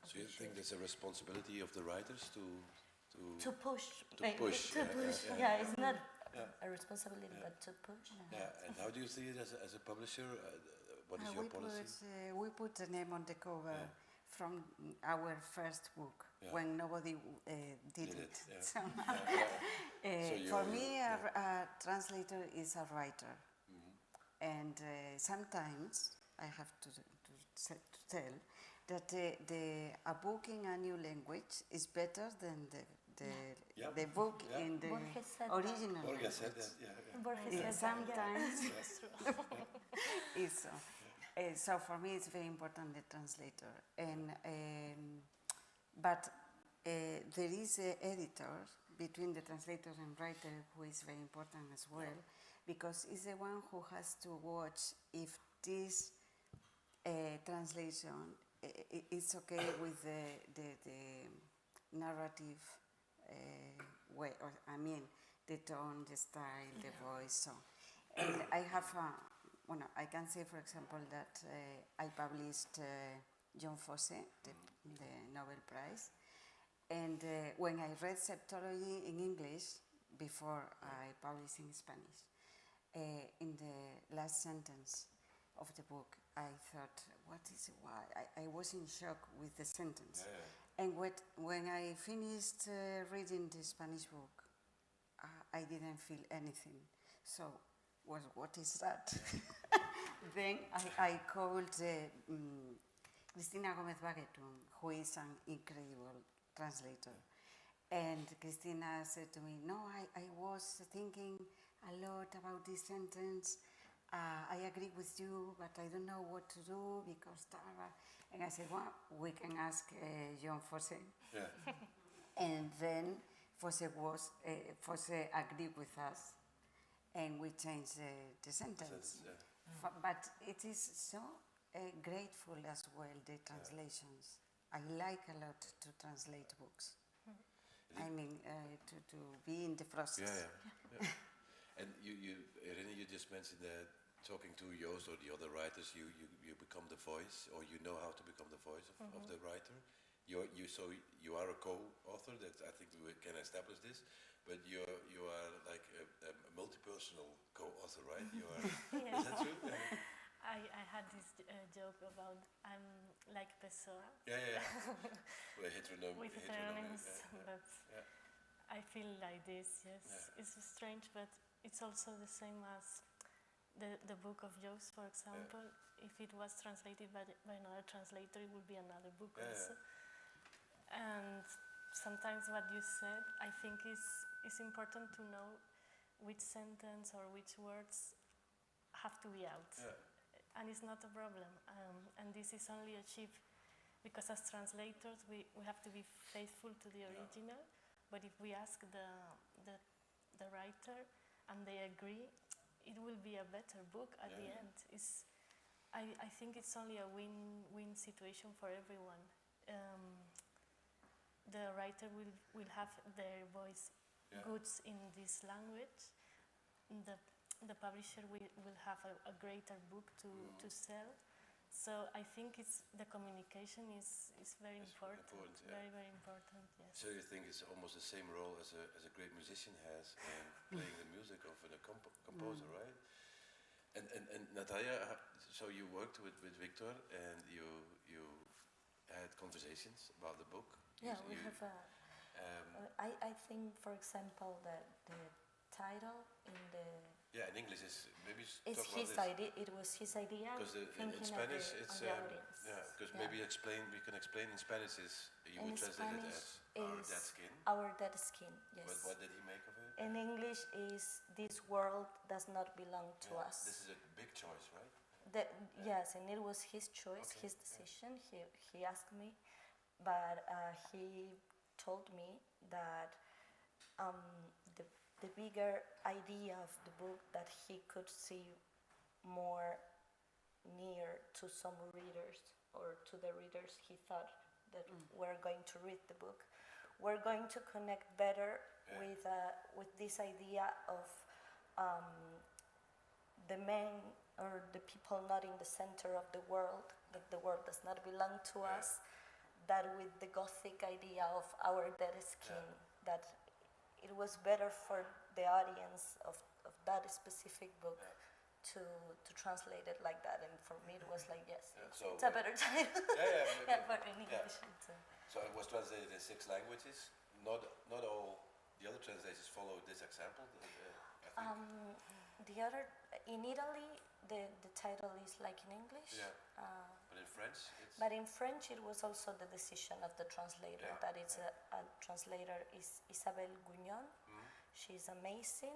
So you think there's a responsibility of the writers to push? Yeah, it's not a responsibility, but to push. Yeah, and how do you see it as a publisher? what is your policy? We put the name on the cover from our first book when nobody did it. Yeah. So, So for me, a translator is a writer. And sometimes I have to tell that a book in a new language is better than the book in the original Borges said that, sometimes it's so. So for me it's very important, the translator. And but there is an editor between the translator and writer who is very important as well, because it's the one who has to watch if this translation is okay with the narrative way, or I mean the tone, the style, the voice. So, and I have I can say, for example, that I published John Fosse, the Nobel Prize, and when I read Septology in English before I published in Spanish, in the last sentence of the book, I thought, what is it? Why? I was in shock with the sentence. And when I finished reading the Spanish book, I didn't feel anything. So, what is that? Then I called Cristina Gomez Baguetun, who is an incredible translator. And Cristina said to me, no, I was thinking a lot about this sentence. I agree with you, but I don't know what to do because... And I said, well, we can ask John Fosse. Yeah. And then Fosse agreed with us, and we changed the sentence. But it is so grateful as well, the translations. I like a lot to translate books. I mean, to be in the process. Yeah. And Irene, you just mentioned that talking to Joost or the other writers, you become the voice, or you know how to become the voice of the writer. So you are a co-author. That I think we can establish this, but you are like a multi-personal co-author, right? You are. Yes. Is that true? I had this joke about I'm like Pessoa. Yeah. With heteronyms, but I feel like this. Yes, it's strange, but it's also the same as the book of Joost, for example. If it was translated by another translator, it would be another book also. And sometimes what you said, I think is important to know which sentence or which words have to be out. And it's not a problem. And this is only achieved because as translators, we have to be faithful to the original. But if we ask the writer and they agree, it will be a better book at the end. I think it's only a win-win situation for everyone. The writer will have their voice goods in this language. The publisher will have a greater book to sell. So I think the communication is very important. Very, very important, yes. So you think it's almost the same role as a great musician has in playing the music of a composer, right? And Natalia, so you worked with Victor and you had conversations about the book. Yeah, we have I think, for example, that the title in the... Yeah, in English is maybe it's talk his about idea. It was his idea. Because in Spanish it's because maybe we can explain in Spanish is you would translate it as Our Dead Skin. Our Dead Skin, yes. But what did he make of it? In English is this world does not belong to us. This is a big choice, right? Yes, and it was his choice, his decision. He asked me, but he told me that the bigger idea of the book that he could see more near to some readers, or to the readers he thought that were going to read the book, were going to connect better with this idea of the men or the people not in the center of the world, that the world does not belong to us, that with the Gothic idea of Our Dead Skin, that it was better for the audience of that specific book to translate it like that, and for me it was like, yes, so it's a better title. But in English. So it was translated in 6 languages. Not all the other translators follow this example. I think. In Italy, the title is like in English. But in French, it's. But in French, it was also the decision of the translator. That it's a translator is Isabelle Gugnon. She's amazing,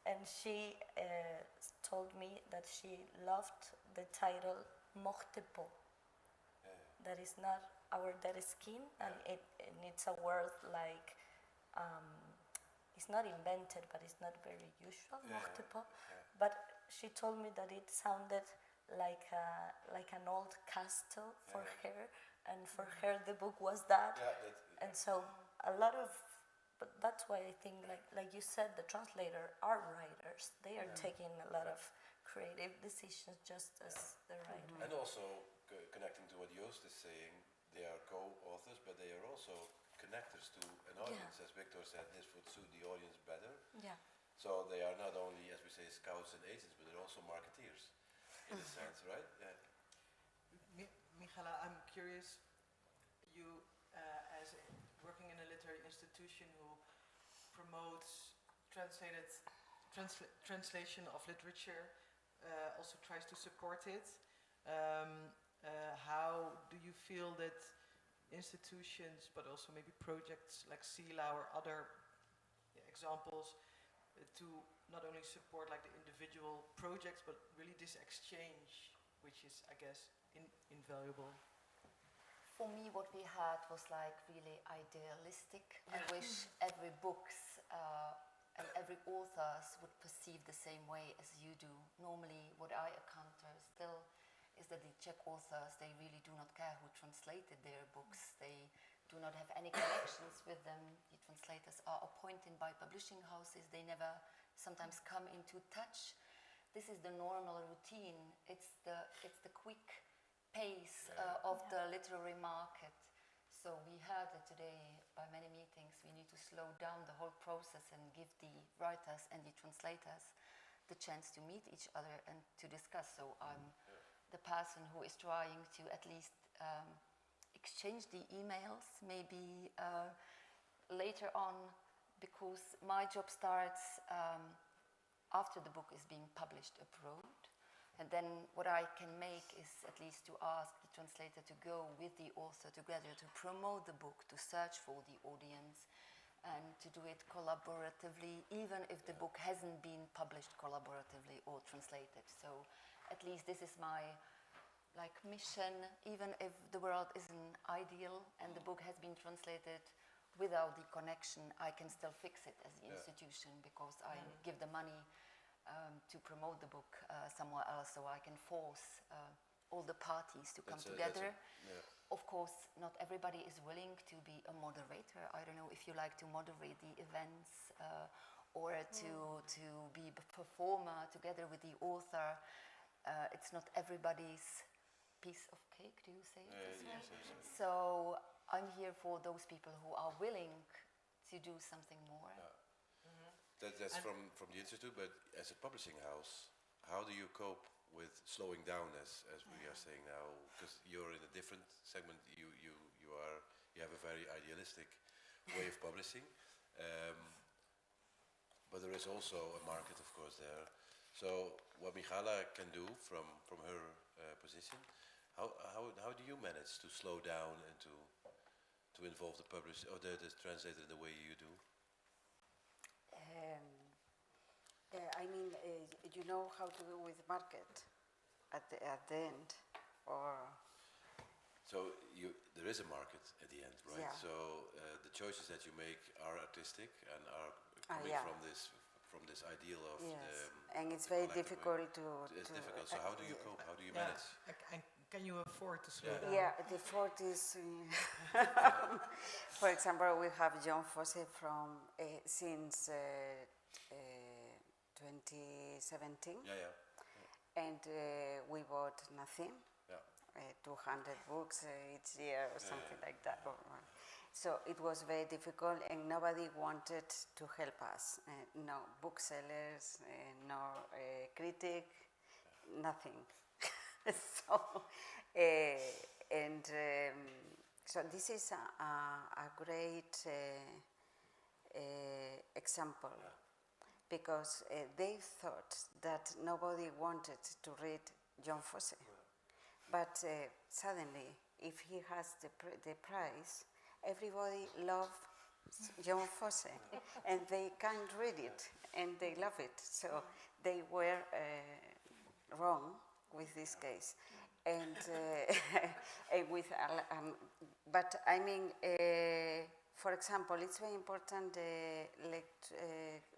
and she told me that she loved the title Morte po. That is not our dead skin, and it's a word like. It's not invented, but it's not very usual, morte po. But she told me that it sounded like an old castle for her, and for her the book was that. And so a lot of, but that's why I think, like you said, the translator are writers. They are taking a lot of creative decisions just as the writer. And also connecting to what Joost is saying, they are co-authors, but they are also connectors to an audience. As Victor said, this would suit the audience better. So they are not only, as we say, scouts and agents, but they're also marketeers, in a sense, right? Michala, I'm curious, you as working in a literary institution who promotes translation of literature, also tries to support it. How do you feel that institutions, but also maybe projects like CELA or other examples, to not only support like the individual projects, but really this exchange, which is, I guess, invaluable? For me, what we had was like really idealistic. I wish every books and every authors would perceive the same way as you do. Normally, what I encounter still is that the Czech authors, they really do not care who translated their books. They do not have any connections with them. The translators are appointed by publishing houses. They never sometimes come into touch. This is the normal routine. It's the quick pace of the literary market. So we heard that today by many meetings we need to slow down the whole process and give the writers and the translators the chance to meet each other and to discuss. So I'm the person who is trying to at least exchange the emails, maybe later on, because my job starts after the book is being published abroad. And then what I can make is at least to ask the translator to go with the author together to promote the book, to search for the audience, and to do it collaboratively, even if the book hasn't been published collaboratively or translated. So at least this is my mission, even if the world isn't ideal and the book has been translated without the connection, I can still fix it as the institution, because I give the money to promote the book somewhere else, so I can force all the parties to come together. Of course, not everybody is willing to be a moderator. I don't know if you like to moderate the events or to be a performer together with the author. It's not everybody's piece of cake, do you say it this way? So I'm here for those people who are willing to do something more. That's from the Institute, but as a publishing house, how do you cope with slowing down, as we are saying now? Because you're in a different segment. You have a very idealistic way of publishing, but there is also a market, of course, there. So what Michala can do from her position, how do you manage to slow down and to involve the publisher or the translator in the way you do? You know how to do with market at the end, or so there is a market at the end, right? So the choices that you make are artistic and are coming from this ideal of and it's very difficult it's difficult. So how do you cope? How do you manage? And can you afford to slow down? Yeah, the fault is, for example, we have John Fosse from since 2017, and we bought nothing, 200 books each year or something like that. So it was very difficult, and nobody wanted to help us. No booksellers, no critic, nothing. So, so this is a great example, because they thought that nobody wanted to read John Fosse. But suddenly, if he has the prize, everybody loves John Fosse, and they can't read it, and they love it. So they were wrong with this case. And, and with, but I mean, for example, it's very important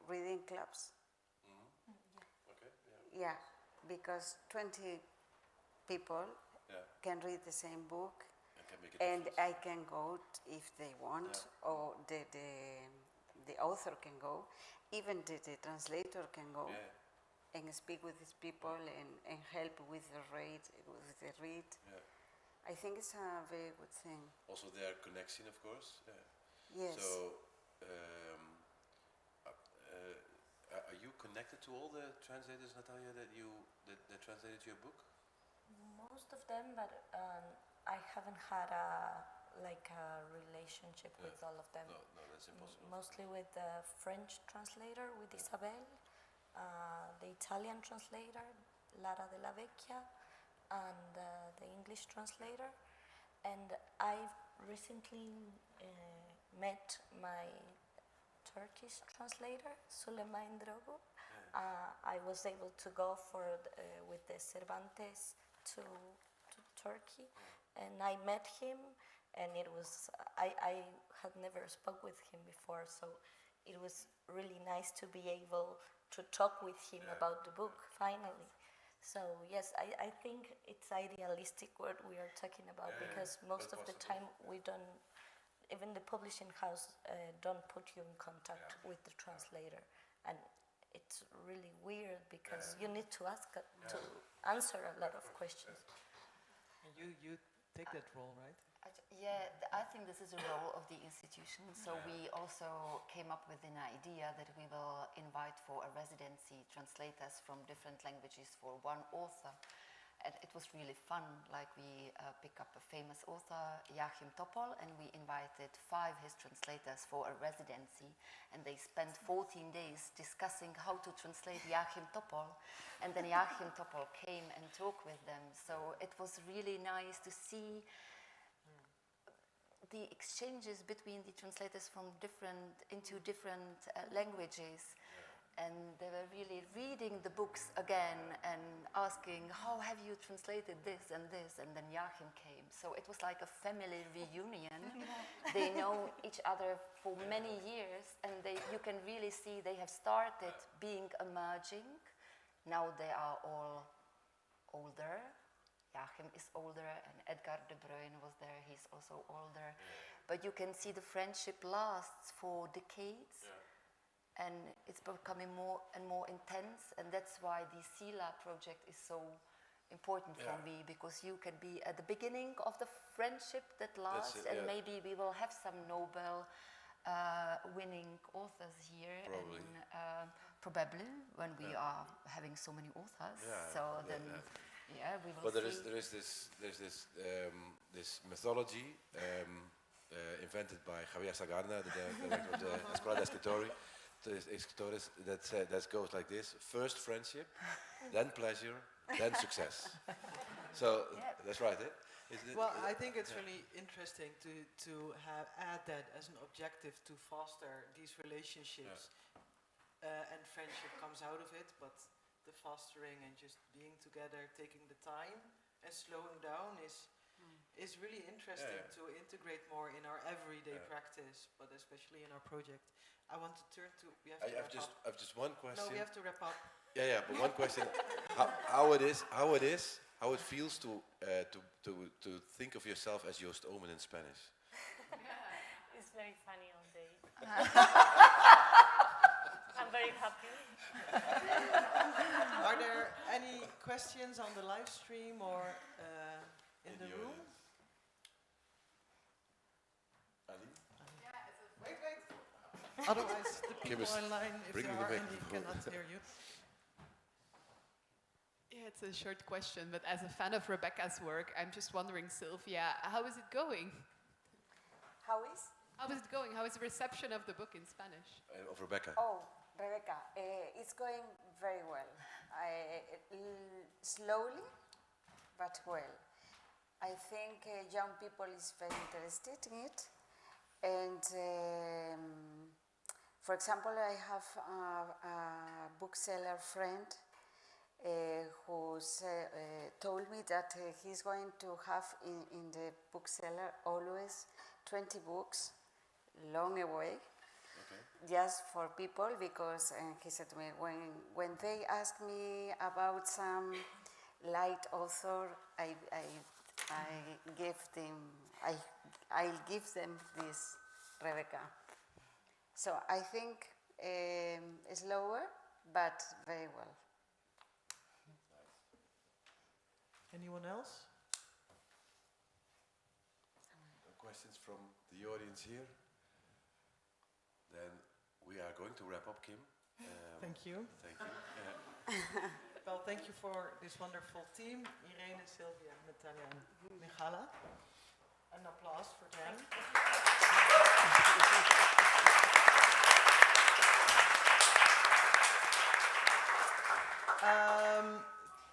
reading clubs. Okay, yeah, because 20 people can read the same book, and I can go if they want, or the author can go, even the translator can go and speak with these people and help with the read. I think it's a very good thing. Also their connection, of course. Yes. So, are you connected to all the translators, Natalia, that translated your book? Most of them, but I haven't had a relationship with all of them. No, that's impossible. Mostly with the French translator, with Isabel, the Italian translator, Lara de la Vecchia, and the English translator. And I've recently met my Turkish translator, Süleyman Drogu. I was able to go with the Cervantes to Turkey, and I met him, and it was, I had never spoke with him before, so it was really nice to be able to talk with him about the book, finally. So yes, I think it's idealistic what we are talking about, because most of the time we don't, even the publishing house don't put you in contact with the translator, and it's really weird because you need to ask to answer a lot of questions. And you take that role, right? Yeah, I think this is a role of the institution. So we also came up with an idea that we will invite for a residency translators from different languages for one author. And it was really fun. Like we pick up a famous author, Joachim Topol, and we invited 5 his translators for a residency. And they spent 14 days discussing how to translate Joachim Topol. And then Joachim Topol came and talked with them. So it was really nice to see the exchanges between the translators from different languages. And they were really reading the books again and asking, how have you translated this and this? And then Joachim came. So it was like a family reunion. They know each other for many years, and you can really see they have started being emerging. Now they are all older. Joachim is older, and Edgar de Bruyne was there. He's also older. But you can see the friendship lasts for decades. And it's becoming more and more intense, and that's why the CELA project is so important for me, because you can be at the beginning of the friendship that lasts, and maybe we will have some Nobel winning authors here, probably when we are having so many authors. So then, we will. But there's this methodology invented by Javier Sagarna, the director of the Escuela de Escritores, that goes like this: first friendship, then pleasure, then success. So that's right, eh? Well, I think it's really interesting to add that as an objective to foster these relationships, and friendship comes out of it, but the fostering and just being together, taking the time and slowing down is really interesting to integrate more in our everyday practice, but especially in our project. I want to turn to. I've just one question. No, we have to wrap up. Yeah, but one question: how it feels to think of yourself as Joost Omen in Spanish? It's very funny all day. I'm very happy. Are there any questions on the live stream or in the room? Ali? Otherwise, the Kim people is online, if bringing there the are any, microphone. cannot hear you. Yeah, it's a short question, but as a fan of Rebecca's work, I'm just wondering, Sylvia, how is it going? How is? How is it going? How is the reception of the book in Spanish? Of Rebecca. Oh, Rebecca, it's going very well. Slowly, but well. I think young people is very interested in it. And for example, I have a bookseller friend who's told me that he's going to have in the bookseller always 20 books long away, just for people, because he said to me, when they ask me about some light author, I'll give them this Rebecca. So I think slower, but very well. Anyone else? Questions from the audience here? Then we are going to wrap up, Kim. Thank you. Thank you. Well, thank you for this wonderful team, Irene, Sylvia, Natalia, and Michala. An applause for them.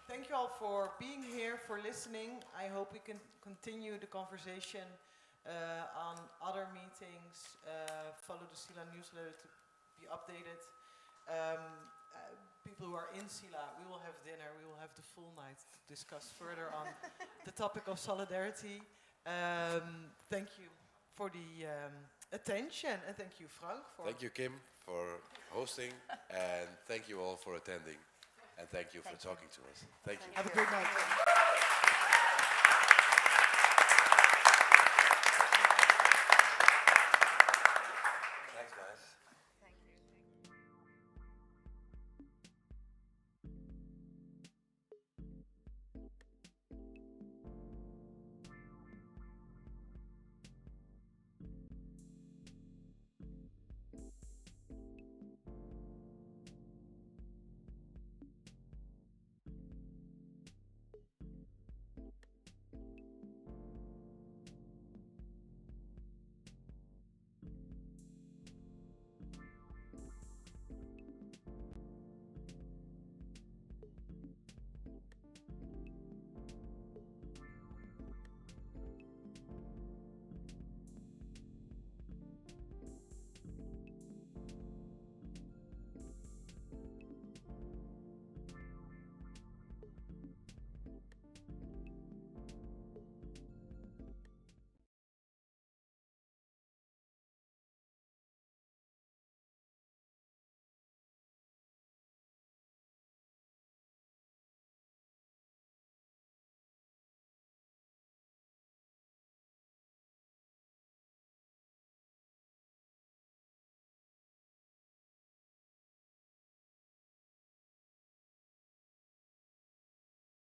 Thank you all for being here, for listening. I hope we can continue the conversation on other meetings. Follow the CELA newsletter to be updated. People who are in CELA, we will have dinner, we will have the full night to discuss further on the topic of solidarity. Thank you for the attention, and thank you, Frank. Thank you, Kim, for hosting, and thank you all for attending, and thank you for talking to us. Thank you. Have a great night.